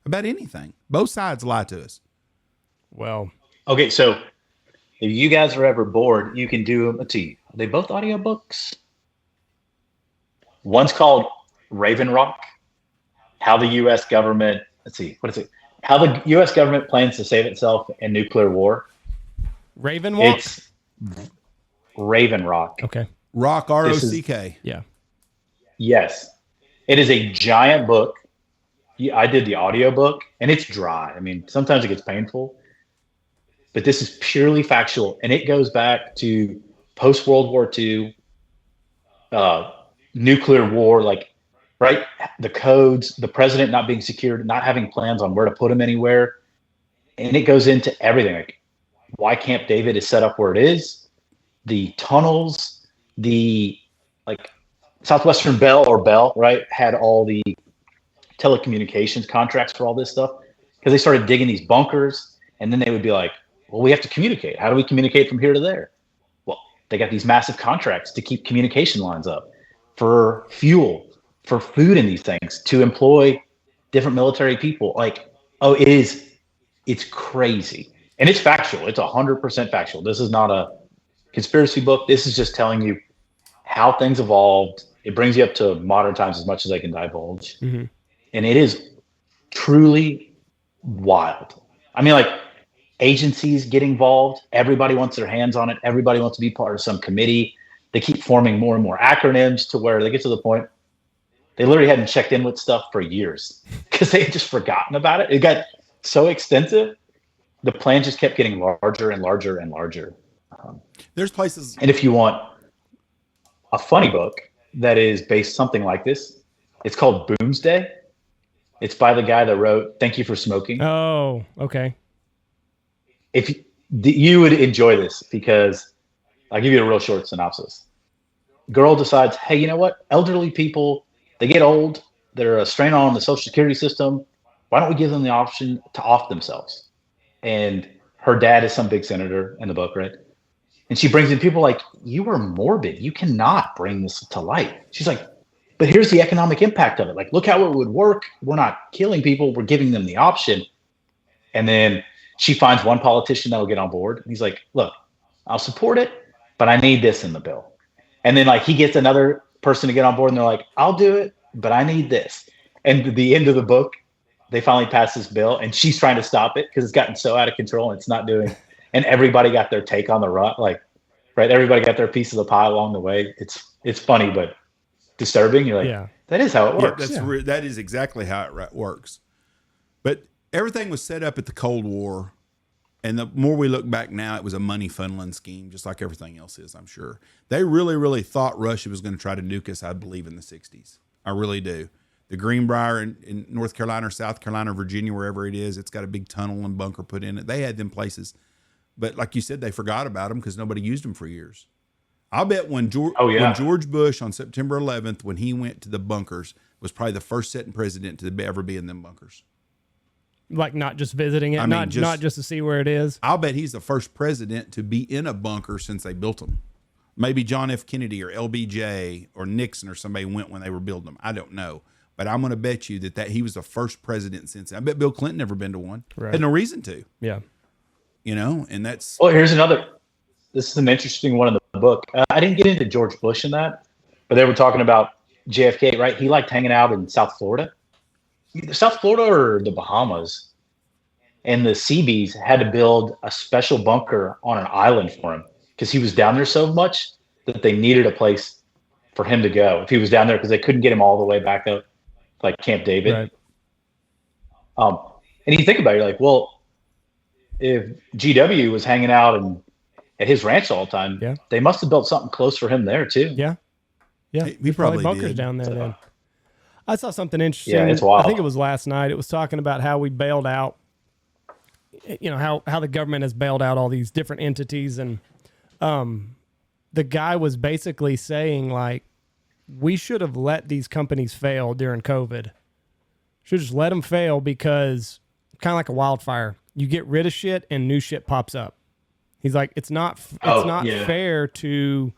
about anything. Both sides lie to us. Well, okay, so if you guys are ever bored, you can do a T. Are they both audiobooks? One's called Raven Rock, how the U.S. government, let's see, what is it? How the U.S. government plans to save itself in nuclear war. Raven Walk? It's Raven Rock. Okay. Rock, R-O-C-K. Yeah. Yes. It is a giant book. I did the audiobook, and it's dry. I mean, sometimes it gets painful. But this is purely factual, and it goes back to post-World War II, nuclear war, like, right? The codes, the president not being secured, not having plans on where to put them anywhere. And it goes into everything, like why Camp David is set up where it is, the tunnels, the, like, Southwestern Bell, right, had all the telecommunications contracts for all this stuff because they started digging these bunkers, and then they would be like, well, we have to communicate. How do we communicate from here to there? Well, they got these massive contracts to keep communication lines up, for fuel, for food in these things, to employ different military people. Like, oh, it's crazy. And it's factual. It's 100% factual. This is not a conspiracy book. This is just telling you how things evolved. It brings you up to modern times as much as I can divulge. Mm-hmm. And it is truly wild. I mean, like, agencies get involved. Everybody wants their hands on it. Everybody wants to be part of some committee. They keep forming more and more acronyms to where they get to the point they literally hadn't checked in with stuff for years because they had just forgotten about it. It got so extensive. The plan just kept getting larger and larger and larger. There's places. And if you want a funny book that is based something like this, it's called Boomsday. It's by the guy that wrote Thank You for Smoking. Oh, okay. If you would enjoy this, because I'll give you a real short synopsis. Girl decides, hey, you know what? Elderly people, they get old. They're a strain on the Social Security system. Why don't we give them the option to off themselves? And her dad is some big senator in the book, right? And she brings in people like, you are morbid. You cannot bring this to light. She's like, but here's the economic impact of it. Like, look how it would work. We're not killing people. We're giving them the option. And then she finds one politician that will get on board. And he's like, look, I'll support it, but I need this in the bill. And then like he gets another person to get on board and they're like, I'll do it, but I need this. And at the end of the book, they finally pass this bill and she's trying to stop it because it's gotten so out of control and it's not doing. And everybody got their take on the run. Like, right. Everybody got their piece of the pie along the way. It's funny, but disturbing. You're like, that is how it works. That is exactly how it works. But everything was set up at the Cold War. And the more we look back now, it was a money funneling scheme, just like everything else is, I'm sure. They really, really thought Russia was going to try to nuke us, I believe, in the 60s. I really do. The Greenbrier in North Carolina or South Carolina or Virginia, wherever it is, it's got a big tunnel and bunker put in it. They had them places. But like you said, they forgot about them because nobody used them for years. I'll bet when George Bush on September 11th, when he went to the bunkers, was probably the first sitting president to ever be in them bunkers. Like not just visiting it, not just to see where it is. I'll bet he's the first president to be in a bunker since they built them. Maybe John F. Kennedy or LBJ or Nixon or somebody went when they were building them. I don't know. But I'm going to bet you that he was the first president since. I bet Bill Clinton never been to one. Right. Had no reason to. Yeah. You know, and that's... Well, here's another... This is an interesting one in the book. I didn't get into George Bush in that, but they were talking about JFK, right? He liked hanging out in South Florida. Either South Florida or the Bahamas. And the Seabees had to build a special bunker on an island for him because he was down there so much that they needed a place for him to go if he was down there because they couldn't get him all the way back up, like Camp David. Right. And you think about it, you're like, well, if GW was hanging out at his ranch all the time, they must have built something close for him there too. Yeah. Yeah. He probably bunkers did. down there then. I saw something interesting. Yeah, it's wild. I think it was last night. It was talking about how we bailed out, how the government has bailed out all these different entities. And the guy was basically saying, like, we should have let these companies fail during COVID. Should just let them fail because kind of like a wildfire. You get rid of shit and new shit pops up. He's like, it's not fair to,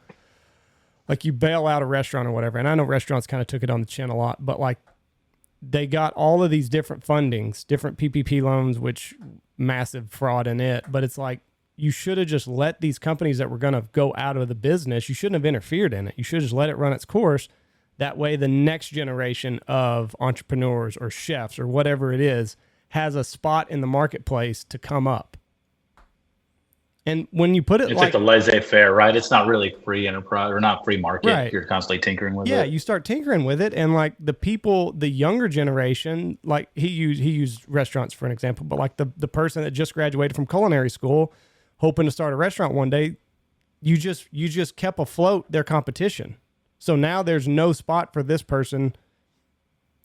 like, you bail out a restaurant or whatever. And I know restaurants kind of took it on the chin a lot, but like they got all of these different fundings, different PPP loans, which massive fraud in it. But it's like, you should have just let these companies that were going to go out of the business, you shouldn't have interfered in it. You should have just let it run its course. That way the next generation of entrepreneurs or chefs or whatever it is has a spot in the marketplace to come up. And when you put it it's like the laissez-faire, right? It's not really free enterprise or not free market. Right. You're constantly tinkering with it. Yeah, you start tinkering with it, and like the people, the younger generation, like he used restaurants for an example, but like the person that just graduated from culinary school, hoping to start a restaurant one day, you just kept afloat their competition. So now there's no spot for this person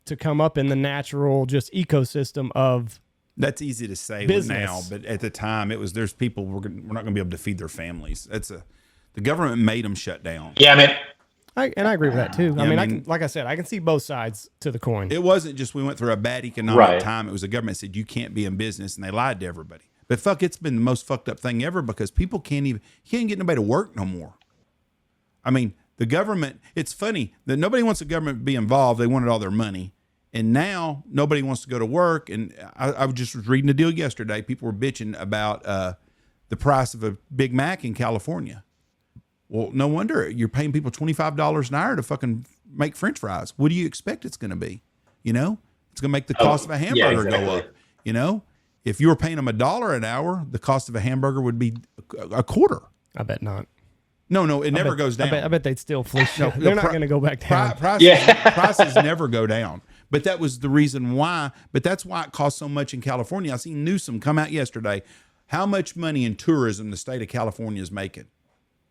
to come up in the natural just ecosystem of. That's easy to say now, but at the time there's people we're not going to be able to feed their families. The government made them shut down. Yeah, I mean, I agree with that too. I mean, like I said, I can see both sides to the coin. It wasn't just we went through a bad economic time. It was the government said you can't be in business, and they lied to everybody. But fuck, it's been the most fucked up thing ever because people can't get nobody to work no more. I mean, the government. It's funny that nobody wants the government to be involved. They wanted all their money. And now nobody wants to go to work. And I was reading a deal yesterday. People were bitching about the price of a Big Mac in California. Well, no wonder you're paying people $25 an hour to fucking make French fries. What do you expect it's going to be? You know, it's going to make the cost of a hamburger go up. You know, if you were paying them $1 an hour, the cost of a hamburger would be a quarter. I bet not. No, it never goes down. I bet they'd still fleece. They're not going to go back down. Prices never go down. But that was the reason why. But that's why it costs so much in California. I seen Newsom come out yesterday. How much money in tourism the state of California is making?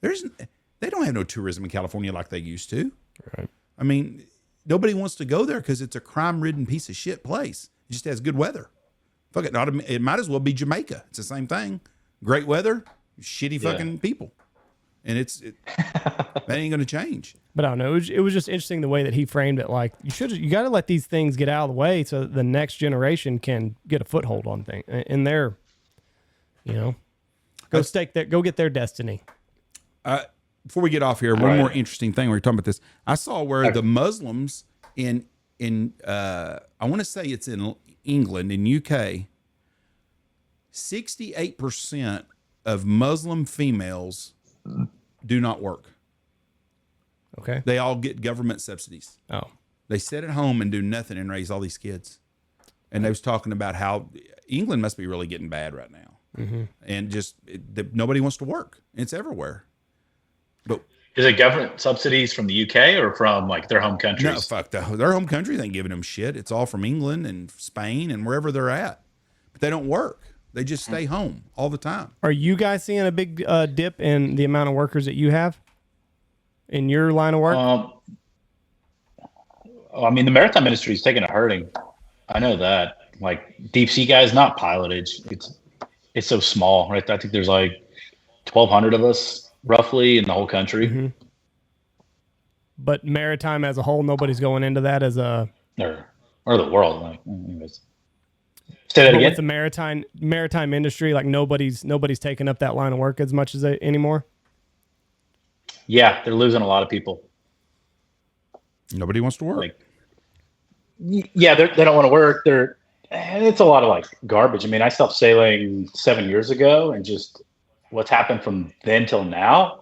They don't have no tourism in California like they used to. Right. I mean, nobody wants to go there because it's a crime-ridden piece of shit place. It just has good weather. Fuck it. It might as well be Jamaica. It's the same thing. Great weather, shitty fucking people. And that ain't going to change. But I don't know. It was just interesting the way that he framed it. Like you got to let these things get out of the way so that the next generation can get a foothold on things in their, go get their destiny. Before we get off here, one more interesting thing. We were talking about this. I saw where the Muslims in I want to say it's in England, in UK, 68% of Muslim females do not work. Okay. They all get government subsidies. Oh. They sit at home and do nothing and raise all these kids. And they was talking about how England must be really getting bad right now. Mm-hmm. And just nobody wants to work. It's everywhere. But is it government subsidies from the UK or from like their home countries? No, fuck their home countries ain't giving them shit. It's all from England and Spain and wherever they're at. But they don't work. They just stay home all the time. Are you guys seeing a big dip in the amount of workers that you have in your line of work? I mean, the maritime industry is taking a hurting. I know that. Like deep sea guys, not pilotage. It's so small, right? I think there's like 1,200 of us roughly in the whole country. Mm-hmm. But maritime as a whole, nobody's going into that as a or the world. Like, anyways. Say that again. With the maritime industry, like nobody's taking up that line of work as much as anymore. Yeah, they're losing a lot of people. Nobody wants to work. Like, yeah, they don't want to work. It's a lot of like garbage. I mean, I stopped sailing 7 years ago, and just what's happened from then till now,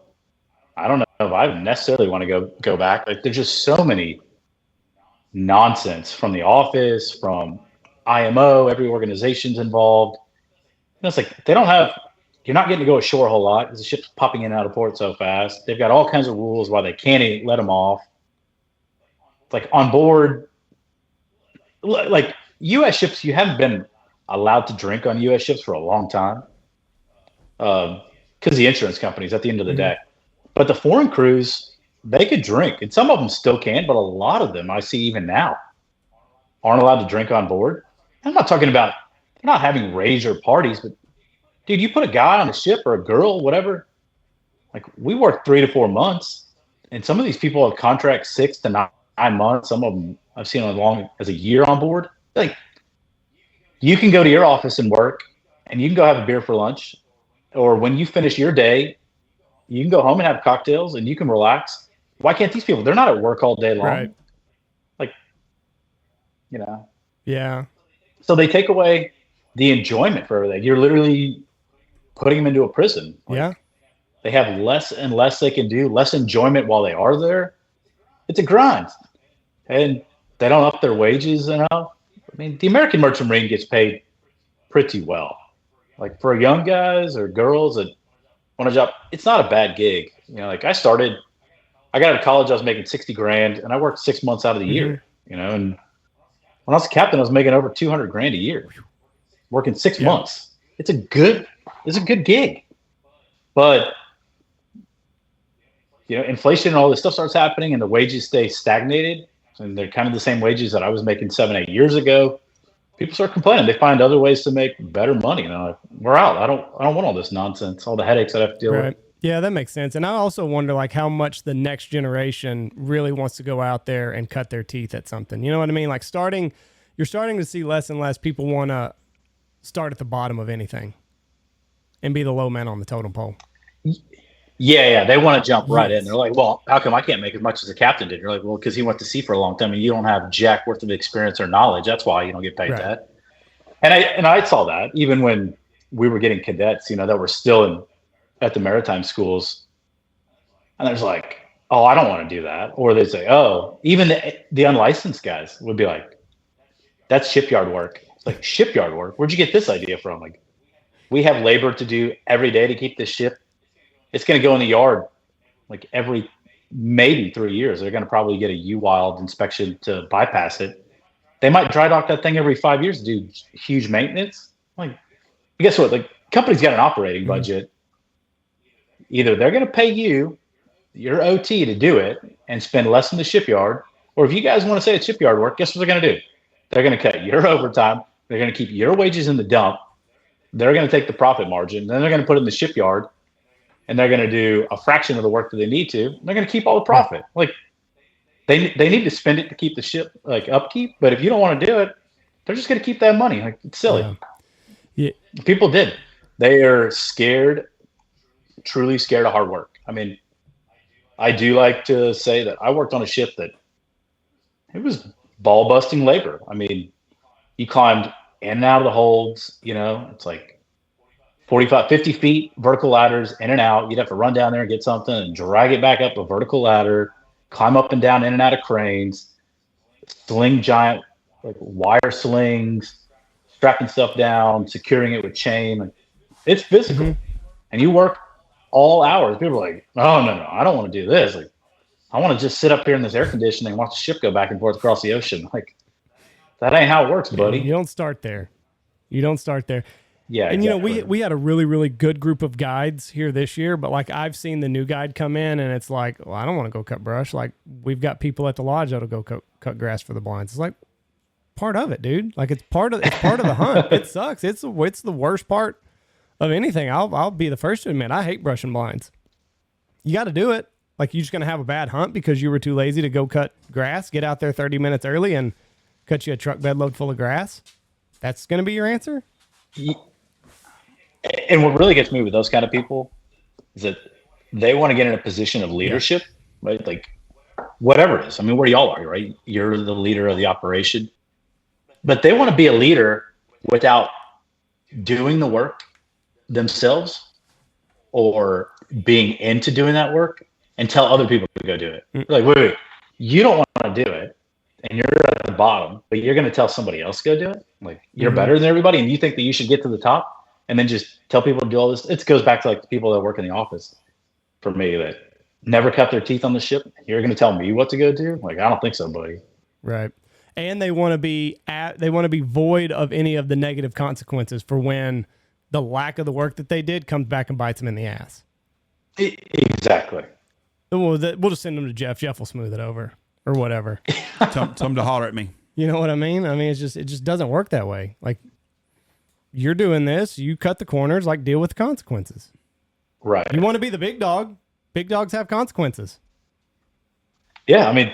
I don't know if I necessarily want to go back. Like, there's just so many nonsense from the office, from IMO, every organization's involved. And it's like you're not getting to go ashore a whole lot because the ship's popping in and out of port so fast. They've got all kinds of rules why they can't let them off. It's like on board, like U.S. ships, you haven't been allowed to drink on U.S. ships for a long time because the insurance companies at the end of the day. But the foreign crews, they could drink, and some of them still can, but a lot of them I see even now aren't allowed to drink on board. I'm not talking about they're not having raves or parties, but dude, you put a guy on a ship or a girl, whatever. Like, we work 3 to 4 months, and some of these people have contracts 6 to 9 months. Some of them I've seen as long as a year on board. Like, you can go to your office and work, and you can go have a beer for lunch, or when you finish your day, you can go home and have cocktails, and you can relax. Why can't these people? They're not at work all day long. Right. Like, you know. Yeah. So they take away the enjoyment for everything. You're literally putting them into a prison. Like, yeah. They have less and less they can do, less enjoyment while they are there. It's a grind. And they don't up their wages enough. I mean, the American Merchant Marine gets paid pretty well. Like, for young guys or girls that want a job, it's not a bad gig. You know, like I got out of college, I was making $60,000, and I worked 6 months out of the year, you know, and when I was a captain, I was making over $200,000 a year, working 6 months. It's a good gig, but you know, inflation and all this stuff starts happening, and the wages stay stagnated, and they're kind of the same wages that I was making 7-8 years ago. People start complaining. They find other ways to make better money. You know, like, we're out. I don't want all this nonsense, all the headaches that I have to deal with. Yeah, that makes sense. And I also wonder like how much the next generation really wants to go out there and cut their teeth at something. You know what I mean? Like you're starting to see less and less people want to start at the bottom of anything and be the low man on the totem pole. Yeah. They want to jump right in. They're like, well, how come I can't make as much as the captain did? You're like, well, because he went to sea for a long time and you don't have jack worth of experience or knowledge. That's why you don't get paid that. And I saw that even when we were getting cadets, you know, that were still at the maritime schools. And there's like, oh, I don't want to do that. Or they say, oh, even the unlicensed guys would be like, that's shipyard work. It's like, shipyard work? Where'd you get this idea from? Like, we have labor to do every day to keep this ship. It's going to go in the yard like every maybe 3 years. They're going to probably get a U-Wild inspection to bypass it. They might dry dock that thing every 5 years to do huge maintenance. Like, guess what? The company's got an operating budget. Either they're going to pay you your OT to do it and spend less in the shipyard, or if you guys want to say it's shipyard work, guess what they're going to do? They're going to cut your overtime. They're going to keep your wages in the dump. They're going to take the profit margin. Then they're going to put it in the shipyard, and they're going to do a fraction of the work that they need to. They're going to keep all the profit. Like, they need to spend it to keep the ship like upkeep. But if you don't want to do it, they're just going to keep that money. Like, it's silly. Yeah. People did. They are scared, truly scared of hard work. I mean, I do like to say that I worked on a ship that it was ball busting labor. I mean, you climbed in and out of the holds, you know, it's like 45, 50 feet, vertical ladders in and out. You'd have to run down there and get something and drag it back up a vertical ladder, climb up and down in and out of cranes, sling giant like wire slings, strapping stuff down, securing it with chain. Like, it's physical. And you work all hours. People are like, oh, no, I don't want to do this. Like, I want to just sit up here in this air conditioning and watch the ship go back and forth across the ocean. Like, that ain't how it works, buddy. You don't start there. Yeah, and exactly. we had a really, really good group of guides here this year, but like I've seen the new guide come in and it's like, well, I don't want to go cut brush. Like we've got people at the lodge that'll go cut grass for the blinds. It's like part of it, dude. Like it's part of the hunt. It sucks. It's the worst part of anything. I'll be the first to admit I hate brushing blinds. You got to do it. Like you're just going to have a bad hunt because you were too lazy to go cut grass, get out there 30 minutes early and cut you a truck bed load full of grass. That's going to be your answer? And what really gets me with those kind of people is that they want to get in a position of leadership, right? Like whatever it is. I mean, where y'all are, right? You're the leader of the operation, but they want to be a leader without doing the work themselves or being into doing that work and tell other people to go do it. Like, wait, you don't want to do it and you're at the bottom, but you're going to tell somebody else to go do it. Like you're better than everybody and you think that you should get to the top and then just tell people to do all this. It goes back to like the people that work in the office for me that never cut their teeth on the ship. You're going to tell me what to go do? Like, I don't think so, buddy. Right. And they want to be void of any of the negative consequences for when the lack of the work that they did comes back and bites them in the ass. Exactly. We'll just send them to Jeff. Jeff will smooth it over or whatever. Tell them to holler at me. You know what I mean? I mean, it just doesn't work that way. Like you're doing this, you cut the corners, like deal with the consequences. Right. You want to be the big dog. Big dogs have consequences. Yeah. I mean,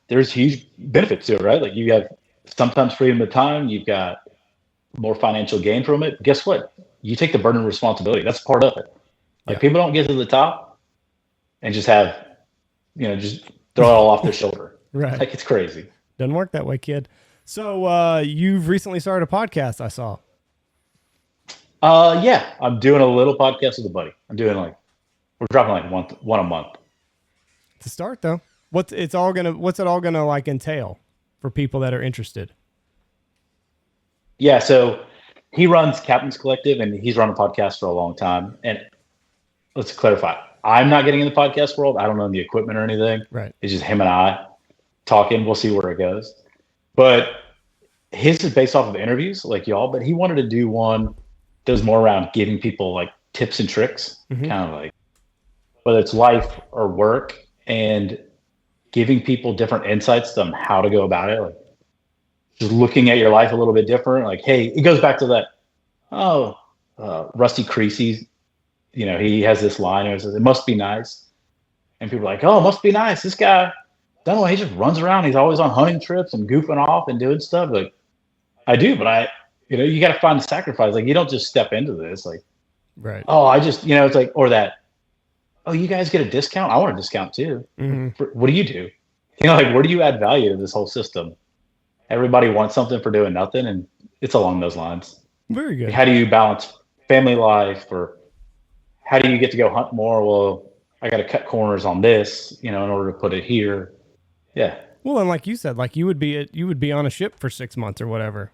there's huge benefits to it, right? Like you have sometimes freedom of time. You've got more financial gain from it. Guess what? You take the burden of responsibility. That's part of it. Like people don't get to the top and just have, just throw it all off their shoulder. Right. Like it's crazy. Doesn't work that way, kid. So you've recently started a podcast, I saw. Yeah, I'm doing a little podcast with a buddy. We're dropping like one a month. To start though, what's it all gonna like entail for people that are interested? Yeah, so he runs Captain's Collective and he's run a podcast for a long time. And let's clarify, I'm not getting in the podcast world. I don't own the equipment or anything. Right. It's just him and I talking. We'll see where it goes. But his is based off of interviews like y'all, but he wanted to do one that was more around giving people like tips and tricks, kind of like whether it's life or work and giving people different insights on how to go about it. Like just looking at your life a little bit different. Like, hey, it goes back to that, Rusty Creasy, he has this line, it says, it must be nice. And people are like, oh, it must be nice. This guy, Dunaway, he just runs around. He's always on hunting trips and goofing off and doing stuff. Like, I do, but you got to find the sacrifice. Like, you don't just step into this. Like, right. Oh, I just, it's like, or that, oh, you guys get a discount? I want a discount too. What do you do? Like, where do you add value to this whole system? Everybody wants something for doing nothing. And it's along those lines. Very good. How do you balance family life or how do you get to go hunt more? Well, I got to cut corners on this, in order to put it here. Yeah. Well, and like you said, like you would be on a ship for 6 months or whatever.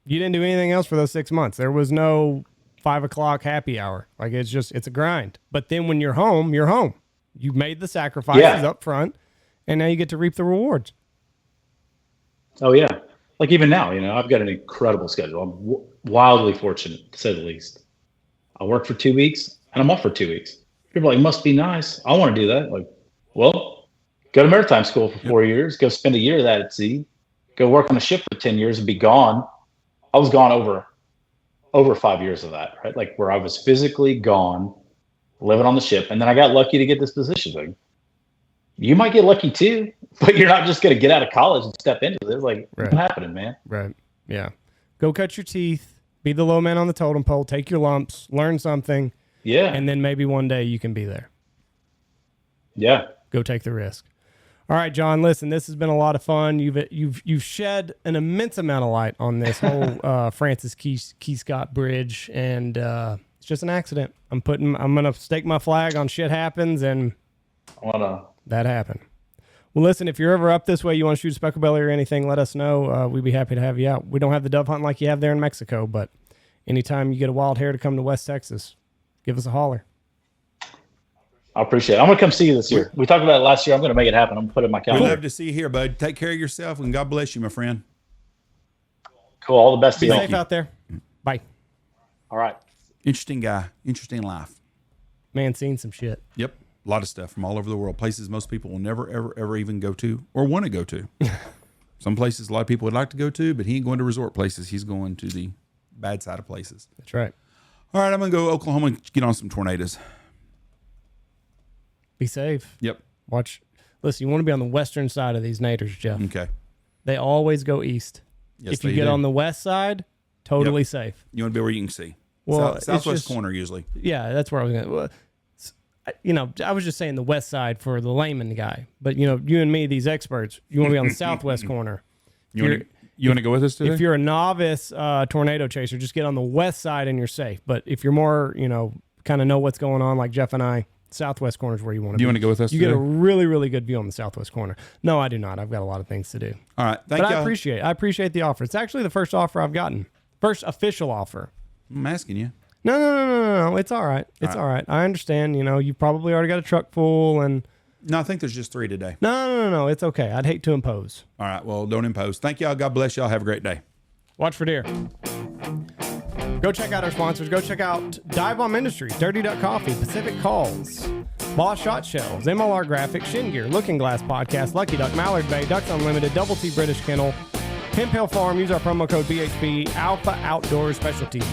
You didn't do anything else for those 6 months. There was no 5 o'clock happy hour. Like it's a grind. But then when you're home, you're home. You made the sacrifices up front and now you get to reap the rewards. Oh yeah. Like even now, I've got an incredible schedule. I'm wildly fortunate to say the least. I work for 2 weeks and I'm off for 2 weeks. People are like, must be nice. I want to do that. Like, well, go to maritime school for 4 years, go spend a year of that at sea, go work on a ship for 10 years and be gone. I was gone over 5 years of that, right? Like where I was physically gone, living on the ship. And then I got lucky to get this position. Like, you might get lucky too, but you're not just going to get out of college and step into this. Like, what's happening, man? Right. Yeah. Go cut your teeth, be the low man on the totem pole, take your lumps, learn something. Yeah. And then maybe one day you can be there. Yeah. Go take the risk. All right, John, listen, this has been a lot of fun. You've shed an immense amount of light on this whole Francis Key Scott Bridge, and it's just an accident. I'm going to stake my flag on shit happens, and that happened. Well, listen, if you're ever up this way, you want to shoot a speckled belly or anything, let us know. We'd be happy to have you out. We don't have the dove hunting like you have there in Mexico, but anytime you get a wild hare to come to West Texas, give us a holler. I appreciate it. I'm going to come see you this year. We talked about it last year. I'm going to make it happen. I'm going to put it in my calendar. We'd love to see you here, bud. Take care of yourself, and God bless you, my friend. Cool. All the best to Be you. safe out there. Bye. All right. Interesting guy. Interesting life. Man, seen some shit. Yep. A lot of stuff from all over the world. Places most people will never, ever, ever even go to or want to go to. Some places a lot of people would like to go to, but he ain't going to resort places. He's going to the bad side of places. That's right. All right, I'm going to go to Oklahoma and get on some tornadoes. Be safe. Yep. Listen, you want to be on the western side of these naders, Jeff. Okay. They always go east. Yes, if you get on the west side, totally safe. You want to be where you can see. Well, Southwest corner usually. Yeah, that's where I was going. Well, I was just saying the west side for the layman guy, but you and me, these experts, you want to be on the southwest corner. You want to go with us today? If you're a novice tornado chaser, just get on the west side and you're safe. But if you're more, kind of know what's going on, like Jeff and I, southwest corner is where you want to be. Do you want to go with us You today? get a really, really good view on the southwest corner. No, I do not. I've got a lot of things to do. All right. But I appreciate the offer. It's actually the first offer I've gotten. First official offer. I'm asking you. No. It's all right. It's all right. I understand. You probably already got a truck full and... No, I think there's just 3 today. No. It's okay. I'd hate to impose. All right. Well, don't impose. Thank y'all. God bless y'all. Have a great day. Watch for deer. Go check out our sponsors. Go check out Dive Bomb Industries, Dirty Duck Coffee, Pacific Calls, Boss Shot Shells, MLR Graphics, Shin Gear, Looking Glass Podcast, Lucky Duck, Mallard Bay, Ducks Unlimited, Double T British Kennel, Hemp Hill Farm. Use our promo code BHB, Alpha Outdoor Specialties.